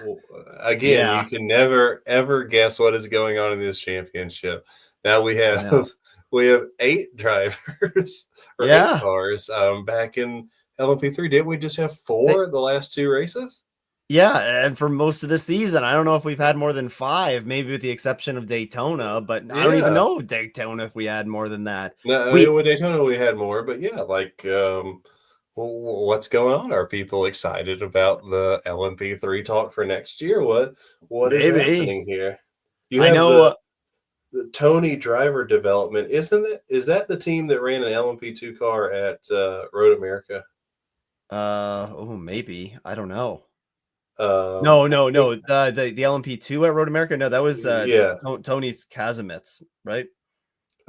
again, you can never ever guess what is going on in this championship. Now we have 8 drivers or 8 cars back in LMP3. Didn't we just have 4 the last 2 races? Yeah, and for most of the season, I don't know if we've had more than 5, maybe with the exception of Daytona, but I don't even know Daytona if we had more than that. No, with Daytona we had more, but yeah, like what's going on? Are people excited about the LMP3 talk for next year? What is happening here? I know the Tony driver development, is that the team that ran an LMP2 car at Road America? Maybe, I don't know. No. The LMP2 at Road America. No, that was Tony's Kazimitz, right?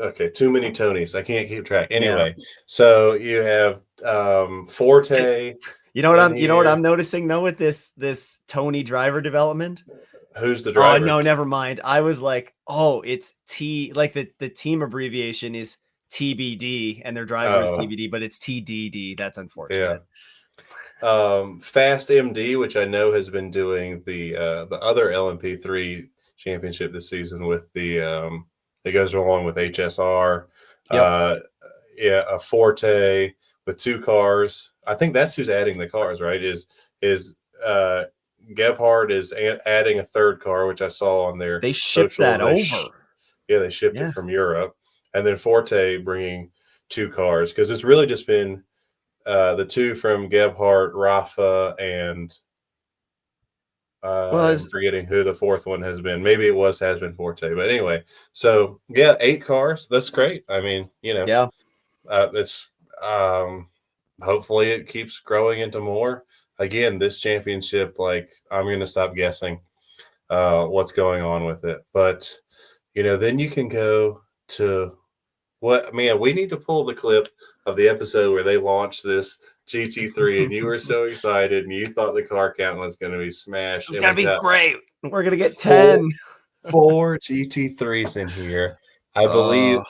Okay, too many Tonys. I can't keep track. Anyway, so you have Forte. You know what I'm noticing though with this Tony driver development? Who's the driver? Oh no, never mind. I was like, oh, it's T, like the team abbreviation is TBD and their driver is TBD, but it's TDD. That's unfortunate. Fast MD, which I know has been doing the other LMP3 championship this season with the it goes along with HSR. A Forte with 2 cars. I think that's who's adding the cars, right? Is Gebhardt is adding a 3rd car, which I saw on their they shipped that over. They shipped it from Europe, and then Forte bringing 2 cars, because it's really just been the 2 from Gebhardt, Rafa, and I'm forgetting who the 4th one has been. Maybe it has been Forte, but anyway. So yeah, 8 cars. That's great. I mean, it's hopefully it keeps growing into more. Again, this championship, like, I'm going to stop guessing what's going on with it. But, then you can go to we need to pull the clip of the episode where they launched this GT3 and you were so excited and you thought the car count was going to be smashed. It's going to be great. We're going to get 10. 4 GT3s in here. I believe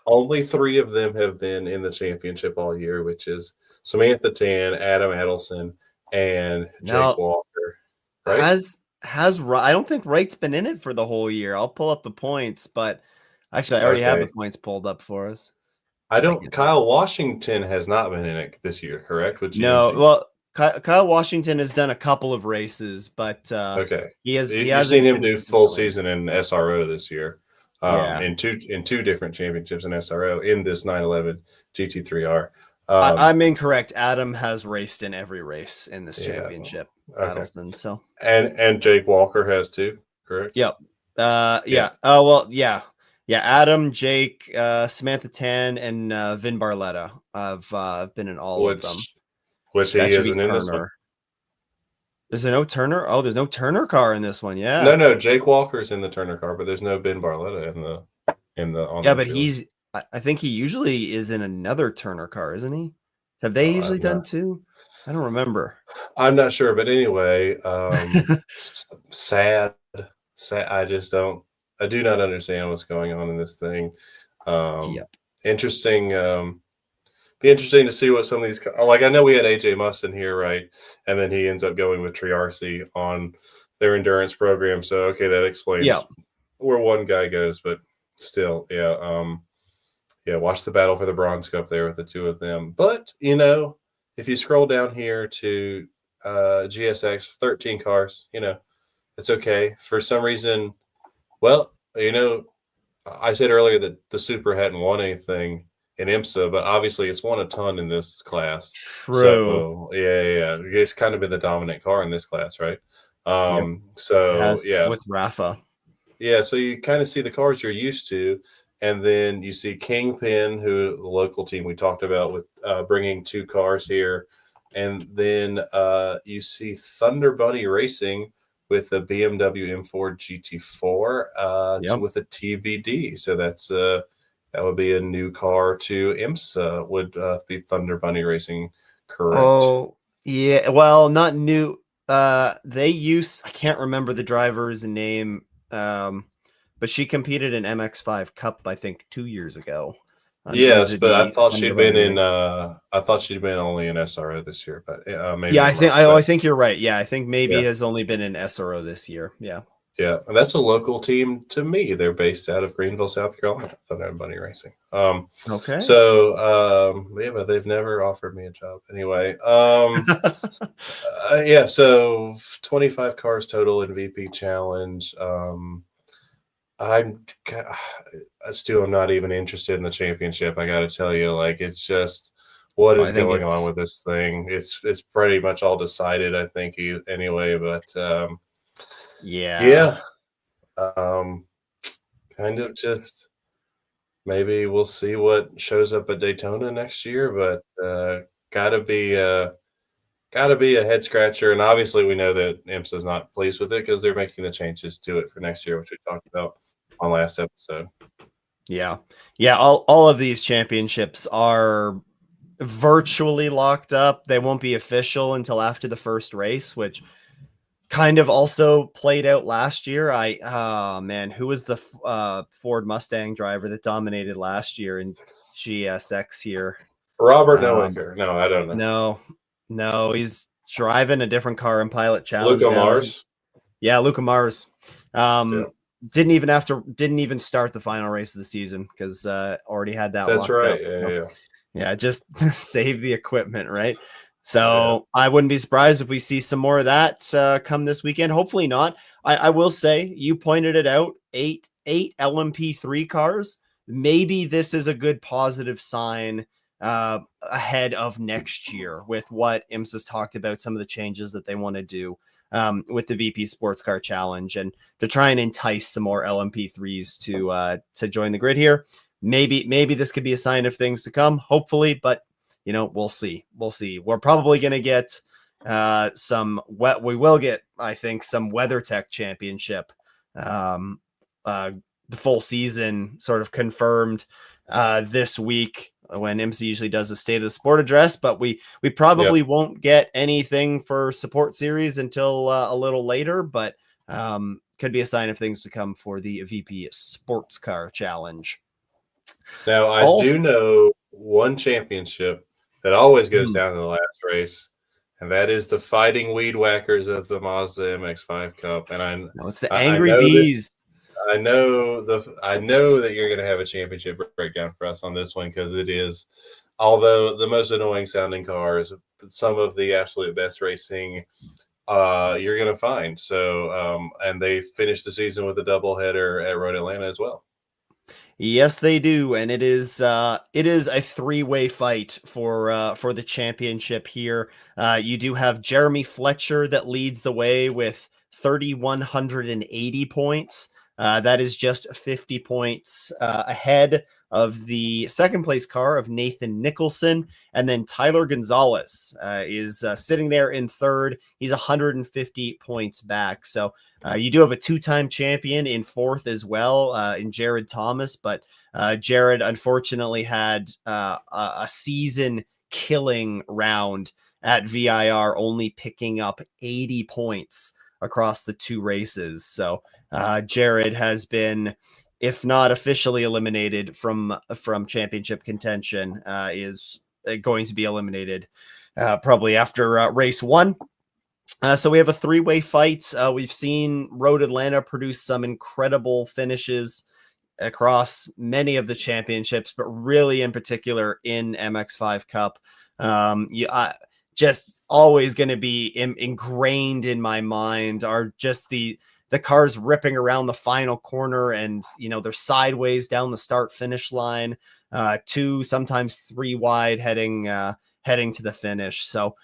only 3 of them have been in the championship all year, which is Samantha Tan, Adam Edelson, and Jake Walker. Right? I don't think Wright's been in it for the whole year. I'll pull up the points, but actually I already have the points pulled up for us. Kyle Washington has not been in it this year, correct? With GMG? No, well, Kyle Washington has done a couple of races, but he has. You've seen him do full season in SRO this year. In two different championships in SRO in this 911 GT3R. I'm incorrect. Adam has raced in every race in this championship. Adelson, so and Jake Walker has too, correct? Yep. Oh well, yeah. Adam, Jake, Samantha Tan, and Vin Barletta have been in all of them. Which he isn't in this one. Is there no Turner? Oh, there's no Turner car in this one. Yeah. No. Jake Walker's in the Turner car, but there's no Ben Barletta in the. On but field. I think he usually is in another Turner car, isn't he? Have they usually done 2? I don't remember. I'm not sure, but anyway, sad, sad. I do not understand what's going on in this thing. Um, Yep. interesting. Be interesting to see what some of these like. I know we had AJ Musson here, right? And then he ends up going with Triarci on their endurance program. So okay, that Yeah. explains where one guy goes, but still, yeah. Yeah, watch the battle for the Bronze Cup there with the two of them. But if you scroll down here to GSX, 13 cars, it's okay. For some reason, well, I said earlier that the Super hadn't won anything in IMSA, but obviously it's won a ton in this class. True. So yeah. It's kind of been the dominant car in this class, right? Yep. It So has yeah, with Rafa. yeah, so you kind of see the cars you're used to, and then you see Kingpin, who the local team we talked about with bringing two cars here, and then you see Thunder Bunny Racing with the BMW M4 GT4 Yep. with a TBD. So that would be a new car to IMSA. Would be Thunder Bunny Racing, correct? Oh, yeah. Well, not new. I can't remember the driver's name. But she competed in MX5 Cup, I think, 2 years ago Yes, under but I the thought Thunder she'd been Bunny in. name. I thought she'd been only in SRO this year, but maybe Yeah, I I'm think wrong. I But think you're right. Yeah, I think maybe yeah, has only been in SRO this year. Yeah. yeah, and that's a local team to me. They're based out of Greenville, South Carolina. Thunder Bunny Racing. Okay. So yeah, but they've never offered me a job anyway. Yeah, so 25 cars total in VP Challenge. I'm I still am not even interested in the championship. I got to tell you, like it's just what is I think going on it's with this thing. It's pretty much all decided, I think, anyway. But yeah. yeah, um, kind of just maybe we'll see what shows up at Daytona next year. But gotta be gotta be a head scratcher. And obviously, we know that IMSA is not pleased with it because they're making the changes to it for next year, which we talked about on last episode. Yeah. Yeah, all of these championships are virtually locked up. They won't be official until after the first race, which kind of also played out last year. Oh man, who was the Ford Mustang driver that dominated last year in GSX here? Robert Um, Noaker. No, I don't know. no, no, he's driving a different car in Pilot Challenge Luca now. Mars. Yeah, Luca Mars. Yeah, Didn't even start the final race of the season because already had that that's locked right. up. Yeah, So yeah, yeah, just save the equipment, right? yeah. So I wouldn't be surprised if we see some more of that come this weekend. Hopefully not. I will say you pointed it out. Eight LMP3 cars. Maybe this is a good positive sign ahead of next year with what IMSA's talked about, some of the changes that they want to do with the VP Sports Car Challenge, and to try and entice some more LMP3s to join the grid here. Maybe this could be a sign of things to come. Hopefully, but we'll see. We'll see. We're probably gonna get we will get, I think, some WeatherTech Championship um the full season sort of confirmed this week when IMSA usually does a state of the sport address, but we Yeah. probably won't get anything for support series until a little later, but could be a sign of things to come for the VP Sports Car Challenge. Now I Also, do know one championship that always goes down to the last race, and that is the Fighting Weed Whackers of the Mazda MX-5 Cup. And no, it's the I Angry know that Bees. I know that you're going to have a championship breakdown for us on this one because it is, although the most annoying sounding cars, some of the absolute best racing you're going to find. So, and they finished the season with a doubleheader at Road Atlanta as well. Yes, they do, and it is a three-way fight for the championship here. You do have Jeremy Fletcher that leads the way with 3,180 points. That is just 50 points ahead of the second place car of Nathan Nicholson, and then Tyler Gonzalez is sitting there in third. He's 150 points back. So you do have a two-time champion in fourth as well, in Jared Thomas, but Jared unfortunately had a season-killing round at VIR, only picking up 80 points across the 2 races. So Jared has been, if not officially eliminated from championship contention, is going to be eliminated probably after race 1. So we have a 3-way fight. We've seen Road Atlanta produce some incredible finishes across many of the championships, but really in particular in MX5 Cup. Just always going to be ingrained in my mind are just the cars ripping around the final corner, and they're sideways down the start finish line, 2, sometimes 3 wide heading to the finish. So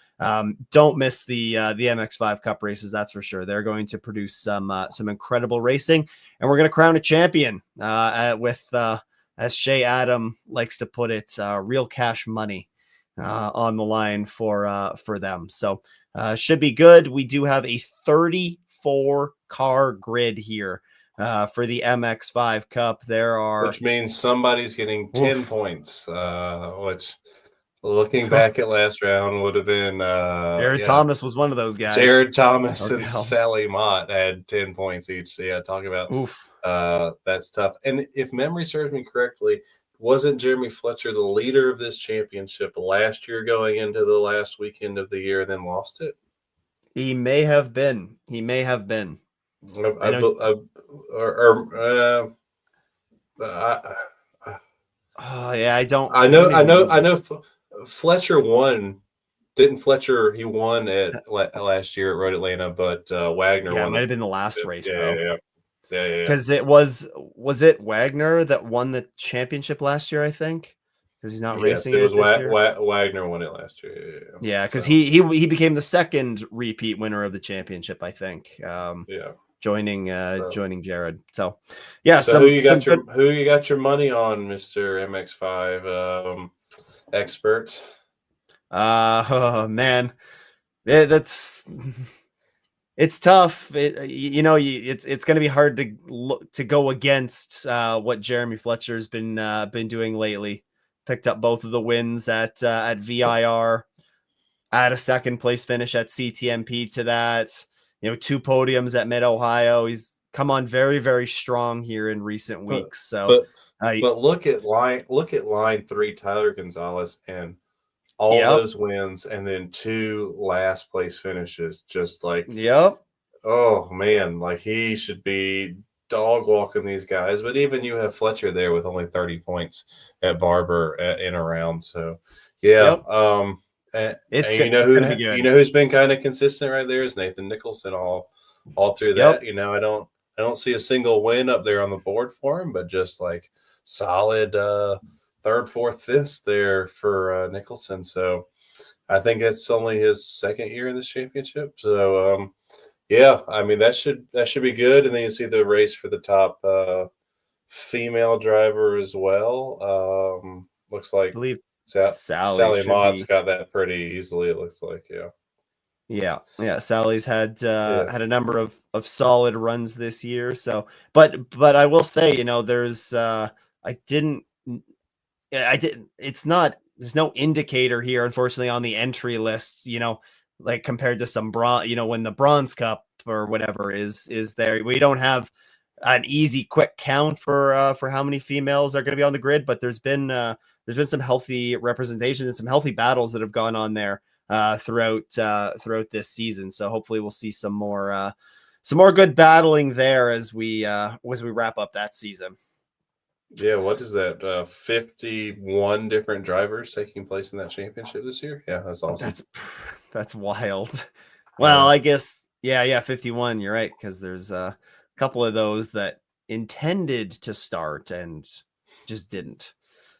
don't miss the MX5 Cup races, that's for sure. They're going to produce some incredible racing, and we're going to crown a champion with, as Shea Adam likes to put it, real cash money on the line for them. So should be good. We do have a 34 car grid here for the MX5 Cup. Which means somebody's getting 10 points, which, looking back at last round, would have been Jared Thomas was one of those guys. Jared Thomas and Sally Mott had 10 points each. So yeah, talk about that's tough. And if memory serves me correctly, wasn't Jeremy Fletcher the leader of this championship last year going into the last weekend of the year and then lost it? He may have been. Yeah, I don't. I know. Fletcher won. Didn't Fletcher? He won at last year at Road Atlanta, but Wagner won. It might have been the last race though. Yeah. Because it was it Wagner that won the championship last year? I think because he's not racing. It was Wagner won it last year. Yeah, because he became the second repeat winner of the championship. I think. Joining Jared. So yeah. So who you got your money on, Mr. MX5 expert? Oh man, it's tough. It's going to be hard to go against what Jeremy Fletcher's been doing lately. Picked up both of the wins at VIR, at a second place finish at CTMP to that. 2 podiums at Mid Ohio. He's come on very, very strong here in recent weeks. So, but look at line 3, Tyler Gonzalez, and all those wins, and then 2 last place finishes. Just like, oh man, like he should be dog walking these guys. But even you have Fletcher there with only 30 points at Barber in a round. So who's been kind of consistent right there is Nathan Nicholson all through that. I don't see a single win up there on the board for him, but just like solid 3rd, 4th, 5th there for Nicholson. So I think it's only his 2nd year in this championship. So I mean that should be good. And then you see the race for the top female driver as well. Looks like Sally Mott's got that pretty easily, it looks like. Yeah, Sally's had a number of solid runs this year. So but I will say, there's there's no indicator here, unfortunately, on the entry list, like compared to some bronze, when the Bronze Cup or whatever is there. We don't have an easy quick count for how many females are going to be on the grid, but there's been some healthy representation and some healthy battles that have gone on there throughout this season. So hopefully we'll see some more good battling there as we wrap up that season. Yeah, what is that? 51 different drivers taking place in that championship this year. Yeah, that's awesome. That's wild. Well, I guess 51. You're right, because there's a couple of those that intended to start and just didn't.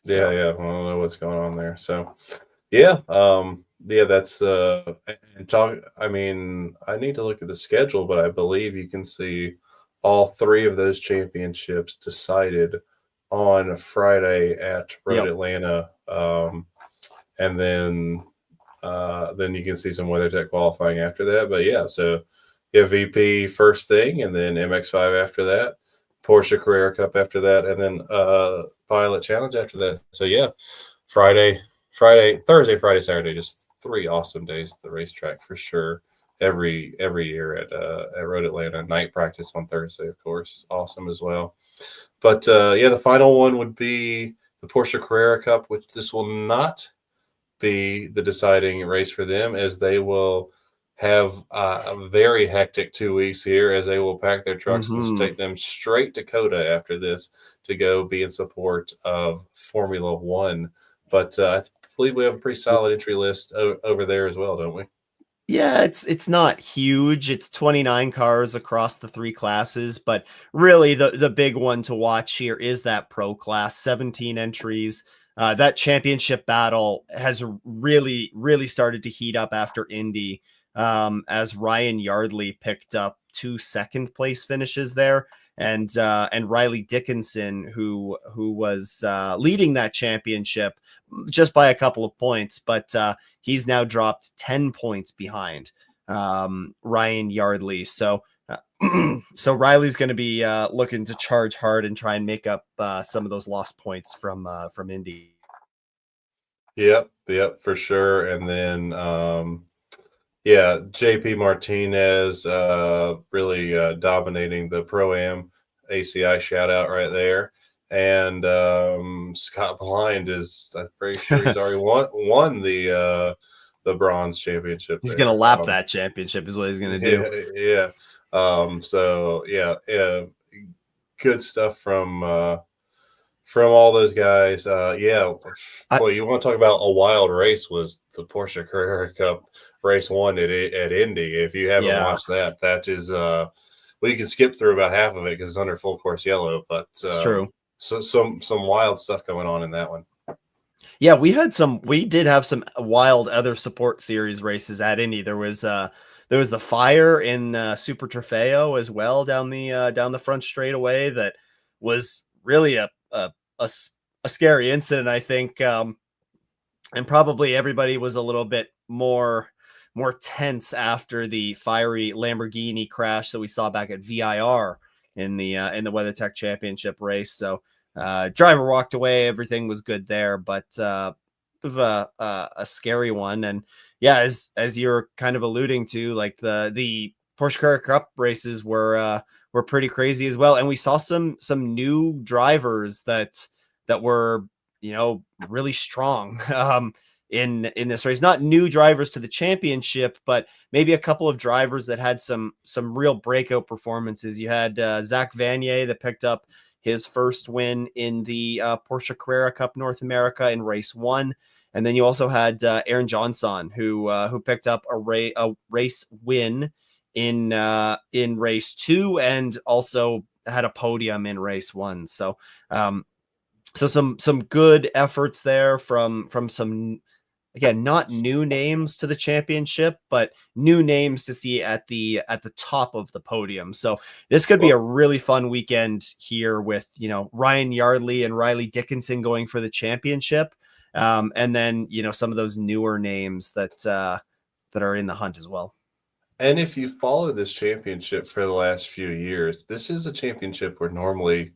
So. Yeah. I don't know what's going on there. So, that's and talk. I mean, I need to look at the schedule, but I believe you can see all 3 of those championships decided on Friday at Road Atlanta, and then you can see some WeatherTech qualifying after that. But so you have VP first thing, and then MX5 after that, Porsche Carrera Cup after that, and then Pilot Challenge after that. So Thursday, Friday, Saturday, just 3 awesome days at the racetrack for sure. Every year at Road Atlanta. Night practice on Thursday, of course, awesome as well. But the final one would be the Porsche Carrera Cup, which this will not be the deciding race for them, as they will have a very hectic 2 weeks here, as they will pack their trucks and take them straight to Coda after this to go be in support of Formula One. But I believe we have a pretty solid entry list over there as well, don't we? Yeah, it's not huge. It's 29 cars across the 3 classes, but really the big one to watch here is that pro class, 17 entries. That championship battle has really started to heat up after Indy, as Ryan Yardley picked up 2 second place finishes there, and Riley Dickinson, who was leading that championship just by a couple of points, but he's now dropped 10 points behind Ryan Yardley. So so Riley's going to be looking to charge hard and try and make up some of those lost points from Indy. Yep, for sure. And then JP Martinez really dominating the Pro-Am ACI shout out right there. And Scott Blind is, I'm pretty sure he's already won the bronze championship. He's going to lap that championship is what he's going to do. Yeah. Good stuff from all those guys. Boy, you want to talk about a wild race, was the Porsche Carrera Cup race 1 at Indy. If you haven't watched that is we can skip through about half of it because it's under full course yellow, but it's true. So some wild stuff going on in that one. Yeah, we did have some wild other support series races at Indy. There was the fire in Super Trofeo as well down the front straightaway. That was really a scary incident, I think. And probably everybody was a little bit more tense after the fiery Lamborghini crash that we saw back at VIR in the WeatherTech Championship race. So driver walked away, everything was good there, but a scary one. And yeah, as you're kind of alluding to, like the Porsche Carrera Cup races were pretty crazy as well. And we saw some new drivers that were, really strong in this race. Not new drivers to the championship, but maybe a couple of drivers that had some real breakout performances. You had Zach Vanier that picked up his first win in the Porsche Carrera Cup North America in race 1. And then you also had Aaron Johnson, who picked up a race win in race 2 and also had a podium in race 1. So some good efforts there from some, again, not new names to the championship, but new names to see at the top of the podium. So this could be a really fun weekend here with, Ryan Yardley and Riley Dickinson going for the championship. And then, some of those newer names that are in the hunt as well. And if you've followed this championship for the last few years, this is a championship where normally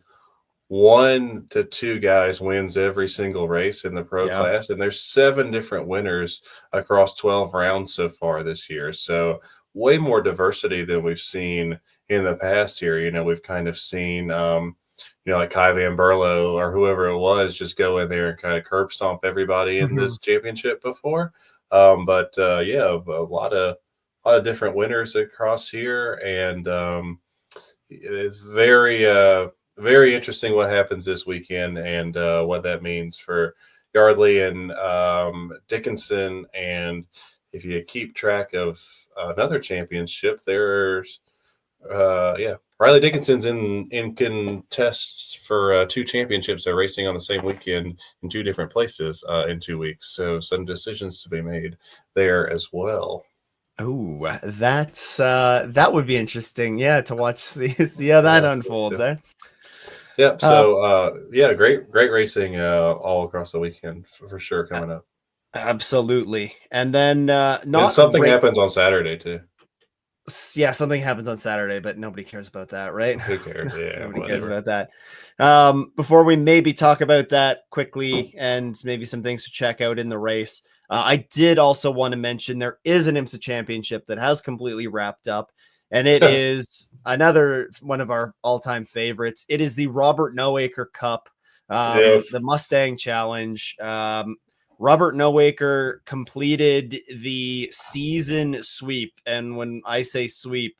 1 to 2 guys wins every single race in the pro class, and there's 7 different winners across 12 rounds so far this year. So way more diversity than we've seen in the past here. We've kind of seen, like Kai Van Berlo or whoever it was just go in there and kind of curb stomp everybody in this championship before. A lot of different winners across here, and it's very interesting what happens this weekend and what that means for Yardley and Dickinson. And if you keep track of another championship, there's Riley Dickinson's in contest for 2 championships. They're racing on the same weekend in 2 different places in 2 weeks. So some decisions to be made there as well. Oh, that would be interesting. Yeah, to watch, see how that unfolds. Yep. So, great racing all across the weekend for sure coming up. Absolutely. And then something happens on Saturday too. Yeah, something happens on Saturday, but nobody cares about that, right? Who cares? Yeah, nobody cares about that. Before we maybe talk about that quickly and maybe some things to check out in the race, I did also want to mention there is an IMSA championship that has completely wrapped up, and it is another one of our all-time favorites. It is the Robert Noaker Cup, Yeah. the Mustang Challenge. Robert Noaker completed the season sweep, and when I say sweep,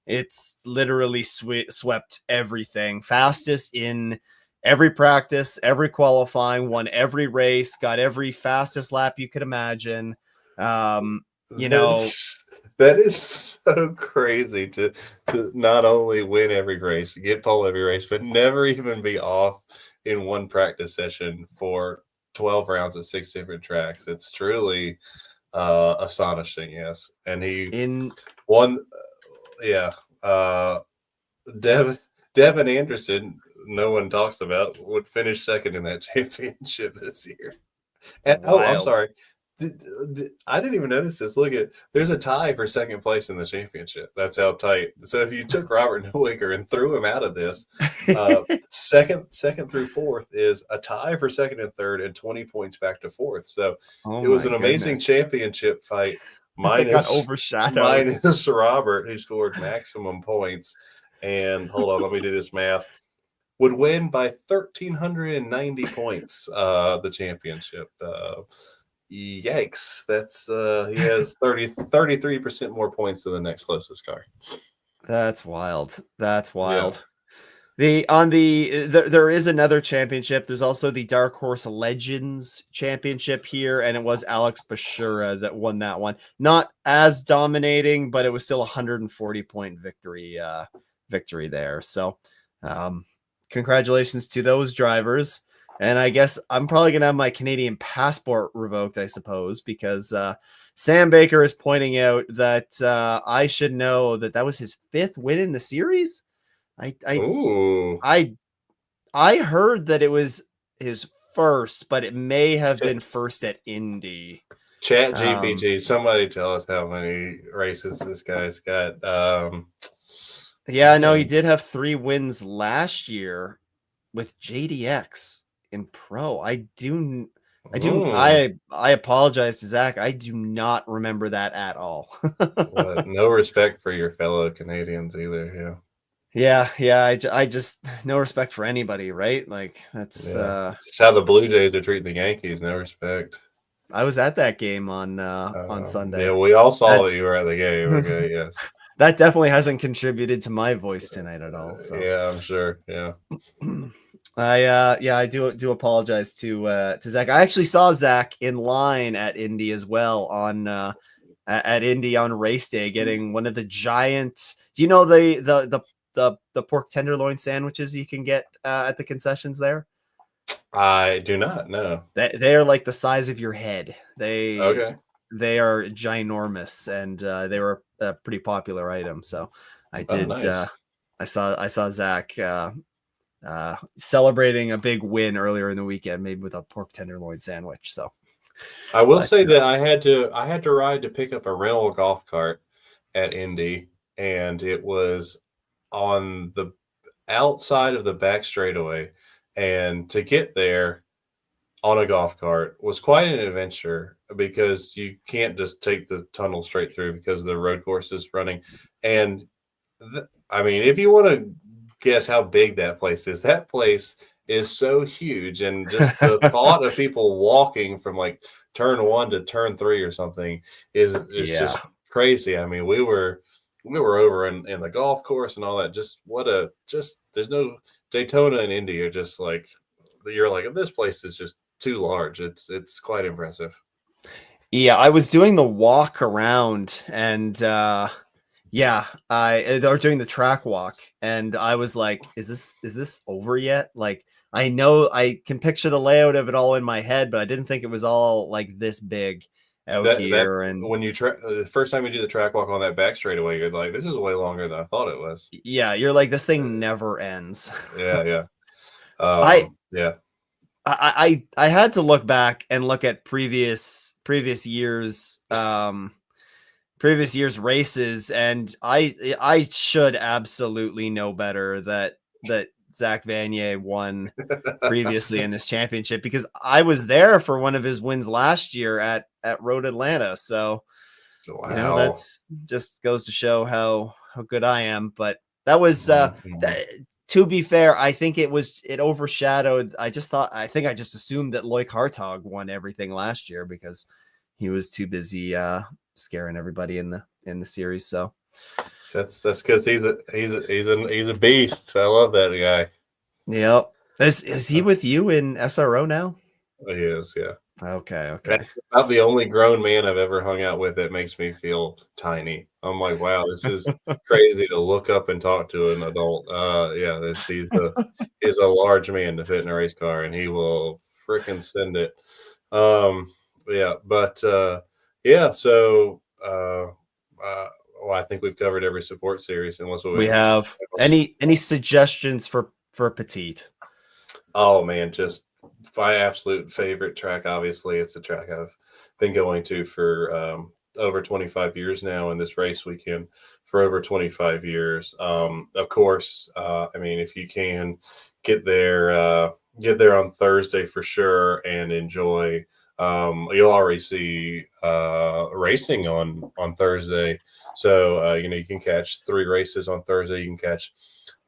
it's literally swept everything. Fastest in every practice, every qualifying, won every race, got every fastest lap you could imagine. You know, That is so crazy to not only win every race, get pole every race, but never even be off in one practice session for 12 rounds at 6 different tracks. It's truly astonishing, yes. And he in won, yeah. Uh, Dev, Devin Anderson, no one talks about, would finish second in that championship this year. And oh, I'm wild. sorry. I didn't even notice this. Look at there's a tie for second place in the championship. That's how tight. So if you took Robert Nowicker and threw him out of this, second through fourth is a tie for second and third, and 20 points back to fourth. So Oh it was my an amazing goodness. championship fight. It got Minus overshadowed. minus Robert, who scored maximum points. And hold on, let me do this math. Would win by 1,390 points the championship. Yikes. That's he has 33% more points than the next closest car. That's wild. That's Yeah. wild. There is another championship. There's also the Dark Horse Legends Championship here, and it was Alex Bashura that won that one. Not as dominating, but it was still a 140-point victory there. So, congratulations to those drivers. And I guess I'm probably gonna have my Canadian passport revoked, I suppose, because Sam Baker is pointing out that I should know that was his 5th win in the series. I I Ooh. I I heard that it was his first, but it may have been first at Indy. Chat Um, GPT, somebody tell us how many races this guy's got. yeah, no, he Man. did have 3 wins last year with JDX in pro. Mm. I apologize to Zach. I do not remember that at all. No respect for your fellow Canadians either. Yeah. Yeah. I just no respect for anybody, right? Like that's Yeah. It's how the Blue Jays are treating the Yankees. No respect. I was at that game on Yeah, Sunday. we all saw That that you were at the game. Okay, yes. that definitely hasn't contributed to my voice tonight at all. So Yeah, I'm sure. Yeah. I do apologize to Zach. I actually saw Zach in line at Indy as well on at Indy on race day, getting one of the giant. Do you know the pork tenderloin sandwiches you can get at the concessions there? I do not know. They are like the size of your head. Okay. They are ginormous, and they were a pretty popular item. So I Oh, did. nice. I saw Zach celebrating a big win earlier in the weekend, maybe with a pork tenderloin sandwich. So, I will but say that I had to ride to pick up a rental golf cart at Indy, and it was on the outside of the back straightaway. And to get there on a golf cart was quite an adventure because you can't just take the tunnel straight through because the road course is running. And I mean, if you want to guess how big that place is so huge. And just the thought of people walking from like turn one to turn three or something is yeah, just crazy. I mean, we were over in the golf course and all that. There's no Daytona and Indy are just like you're like this place is just too large. It's quite impressive. yeah. I was doing the walk around, and yeah, they were doing the track walk, and I was like, is this over yet? Like, I know I can picture the layout of it all in my head, but I didn't think it was all like this big out That here. And when you the first time you do the track walk on that back straightaway, you're like, this is way longer than I thought it was. yeah, you're like, this thing never ends. Yeah, yeah. I Yeah. I had to look back and look at previous years previous years races, and I should absolutely know better that Zach Vanier won previously in this championship, because I was there for one of his wins last year at Road Atlanta. So, Wow. that's just goes to show how good I am. But that was Mhm. to be fair, I think it overshadowed. I think I just assumed that Loic Hartog won everything last year because he was too busy scaring everybody in the series. So That's because he's a beast. I love that guy. yep. Is he with you in SRO now? He is, yeah. Okay. That's about the only grown man I've ever hung out with that makes me feel tiny. I'm like, wow, this is crazy to look up and talk to an adult. Yeah, he's a large man to fit in a race car, and he will freaking send it. Yeah, but yeah, so well, I think we've covered every support series, unless We we have any suggestions for Petite? Oh man, just my absolute favorite track. Obviously, it's a track I've been going to for over 25 years now, and this race weekend for over 25 years. Of course, I mean, if you can get there on Thursday for sure and enjoy. You'll already see racing on Thursday, so you can catch 3 races on Thursday. You can catch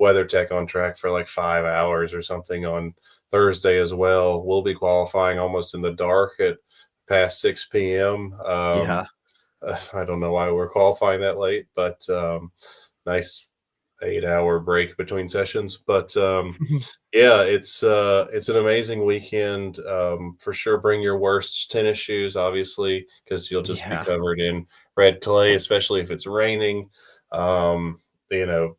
WeatherTech on track for like 5 hours or something on Thursday as well. We'll be qualifying almost in the dark at past 6 p.m. Yeah. I don't know why we're qualifying that late, but nice 8-hour break between sessions. But yeah, it's an amazing weekend. For sure, bring your worst tennis shoes, obviously, because you'll just be Yeah. covered in red clay, especially if it's raining. Um, you know,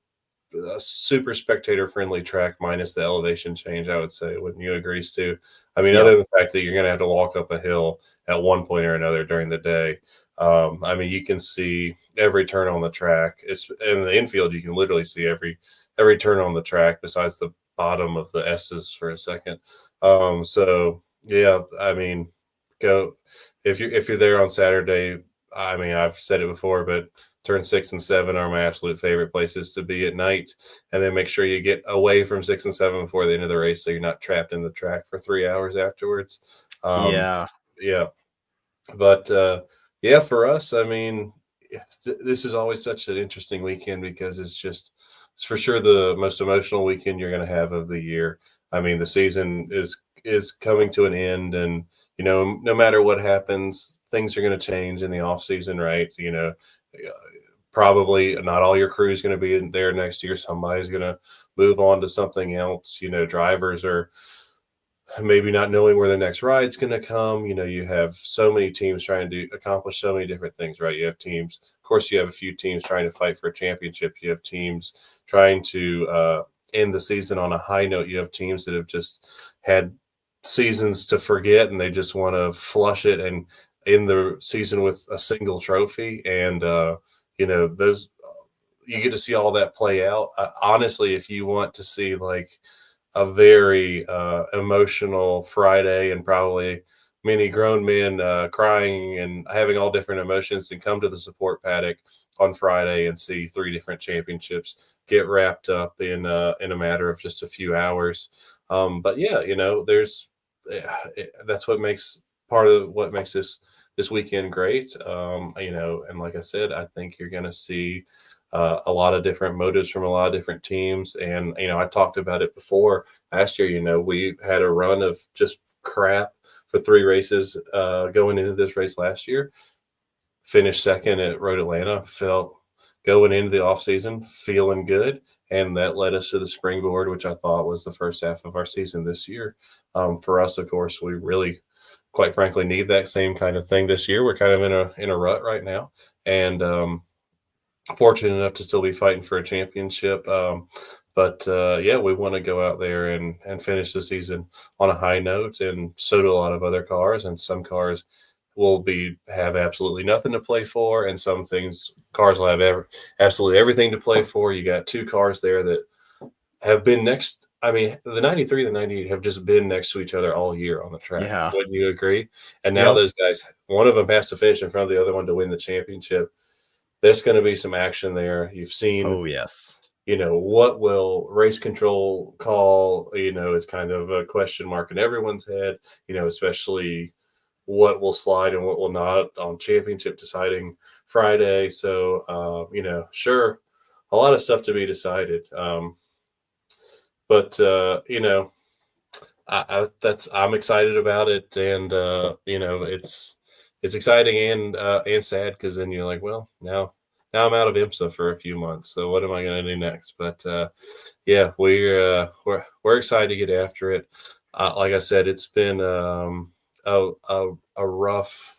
a super spectator friendly track minus the elevation change, I would say. Wouldn't you agree, Stu? I mean, other Yep. than the fact that you're going to have to walk up a hill at one point or another during the day. I mean, you can see every turn on the track. It's in the infield. You can literally see every turn on the track besides the bottom of the S's for a second. So yeah, I mean, go if you're there on Saturday. I mean, I've said it before, but turn 6 and 7 are my absolute favorite places to be at night. And then make sure you get away from 6 and 7 before the end of the race, so you're not trapped in the track for 3 hours afterwards. Yeah. Yeah, but yeah, for us, I mean, this is always such an interesting weekend because it's for sure the most emotional weekend you're going to have of the year. I mean, the season is coming to an end, and no matter what happens, things are going to change in the off season, right? Probably not all your crew is going to be in there next year. Somebody's going to move on to something else. Drivers are maybe not knowing where the next ride's going to come. You have so many teams trying to accomplish so many different things, right? You have teams, of course, you have a few teams trying to fight for a championship. You have teams trying to end the season on a high note. You have teams that have just had seasons to forget and they just want to flush it and end the season with a single trophy. And, those you get to see all that play out. Honestly, if you want to see like a very emotional Friday and probably many grown men crying and having all different emotions, and come to the support paddock on Friday and see 3 different championships get wrapped up in a matter of just a few hours. But yeah, that's what makes part of what makes this weekend great. And like I said, I think you're going to see a lot of different motives from a lot of different teams. And, I talked about it before last year. We had a run of just crap for 3 races going into this race last year. Finished second at Road Atlanta, felt going into the offseason feeling good. And that led us to the springboard, which I thought was the first half of our season this year. For us, of course, we really, quite frankly, need that same kind of thing this year. We're kind of in a rut right now. And fortunate enough to still be fighting for a championship. But yeah, we want to go out there and finish the season on a high note, and so do a lot of other cars. And some cars will have absolutely nothing to play for, and some cars will have absolutely everything to play for. You got 2 cars there that have been next. I mean, the 93 and the 98 have just been next to each other all year on the track. Yeah. Wouldn't you agree? And now Yep. those guys, one of them has to finish in front of the other one to win the championship. There's going to be some action there. You've seen Oh yes. what will race control call, is kind of a question mark in everyone's head, especially what will slide and what will not on championship deciding Friday. So, sure, a lot of stuff to be decided. But I'm excited about it, and it's exciting and sad because then you're like, well, now I'm out of IMSA for a few months, so what am I going to do next? But yeah, we're excited to get after it. Like I said, it's been a rough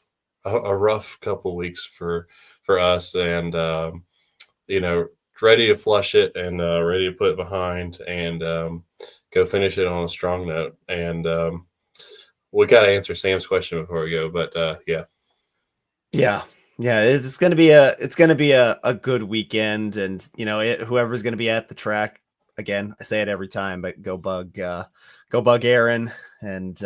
couple weeks for us, and ready to flush it and ready to put it behind and go finish it on a strong note. And we got to answer Sam's question before we go, but yeah. Yeah, it's gonna be a good weekend, and whoever's gonna be at the track. Again, I say it every time, but go bug Aaron, and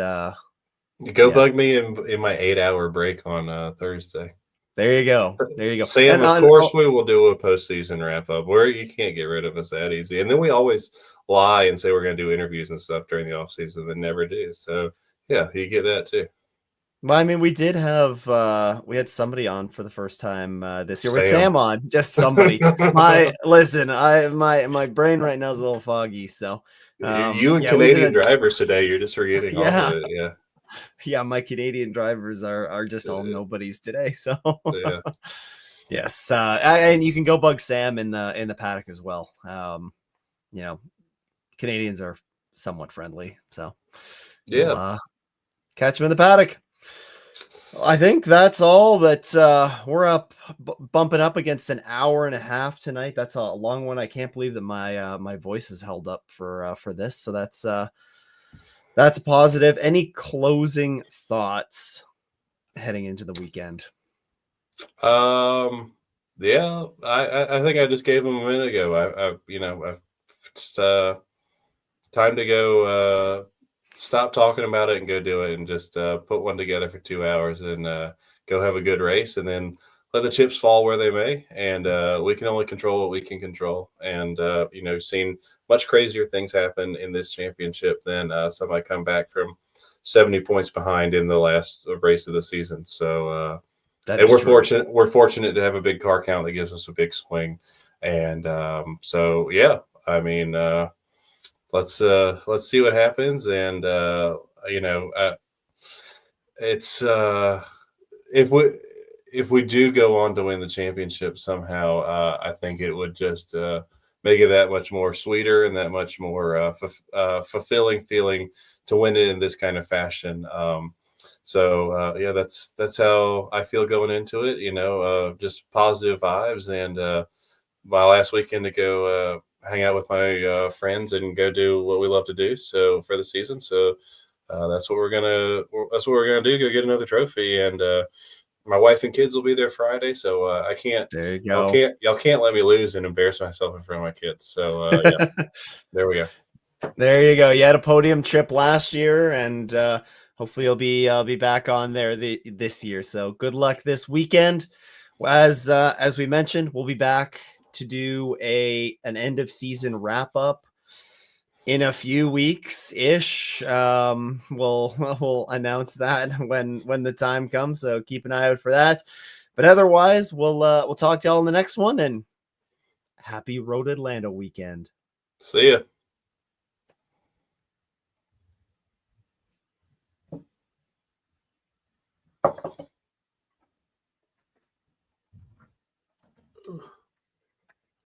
Go bug me in my 8-hour break on Thursday. There you go. Sam, of course, we will do a postseason wrap up where you can't get rid of us that easy. And then we always lie and say we're going to do interviews and stuff during the off season, then never do. So yeah, you get that too. Well, I mean, we did have we had somebody on for the first time this year with Sam. Sam on, just somebody. My brain right now is a little foggy, so you and Canadian drivers today, you're just forgetting all of it. Yeah, my Canadian drivers are just all nobodies today. So yeah. Yes, and you can go bug Sam in the paddock as well. Canadians are somewhat friendly, so yeah, catch him in the paddock. I think that's all that we're bumping up against an hour and a half tonight. That's a long one. I can't believe that my voice is held up for this. So that's a positive. Any closing thoughts heading into the weekend? Yeah, I think I just gave him a minute ago. I've just time to go stop talking about it and go do it, and just put one together for 2 hours and go have a good race, and then let the chips fall where they may. And we can only control what we can control. And seen much crazier things happen in this championship than somebody come back from 70 points behind in the last race of the season. So and we're fortunate. We're fortunate to have a big car count that gives us a big swing. And so yeah, I mean, let's see what happens. And it's if we do go on to win the championship somehow, I think it would just make it that much more sweeter and that much more fulfilling feeling to win it in this kind of fashion. So yeah, that's how I feel going into it. Just positive vibes. And my last weekend to go hang out with my friends and go do what we love to do. So for the season, so that's what we're gonna do. Go get another trophy, and my wife and kids will be there Friday. So I can't. There you go. Y'all can't let me lose and embarrass myself in front of my kids. So yeah, there we go. There you go. You had a podium trip last year, and hopefully I'll be back on there this year. So good luck this weekend. As we mentioned, we'll be back to do an end of season wrap up in a few weeks ish. We'll announce that when the time comes. So keep an eye out for that. But otherwise, we'll talk to y'all in the next one. And happy Road Atlanta weekend. See ya.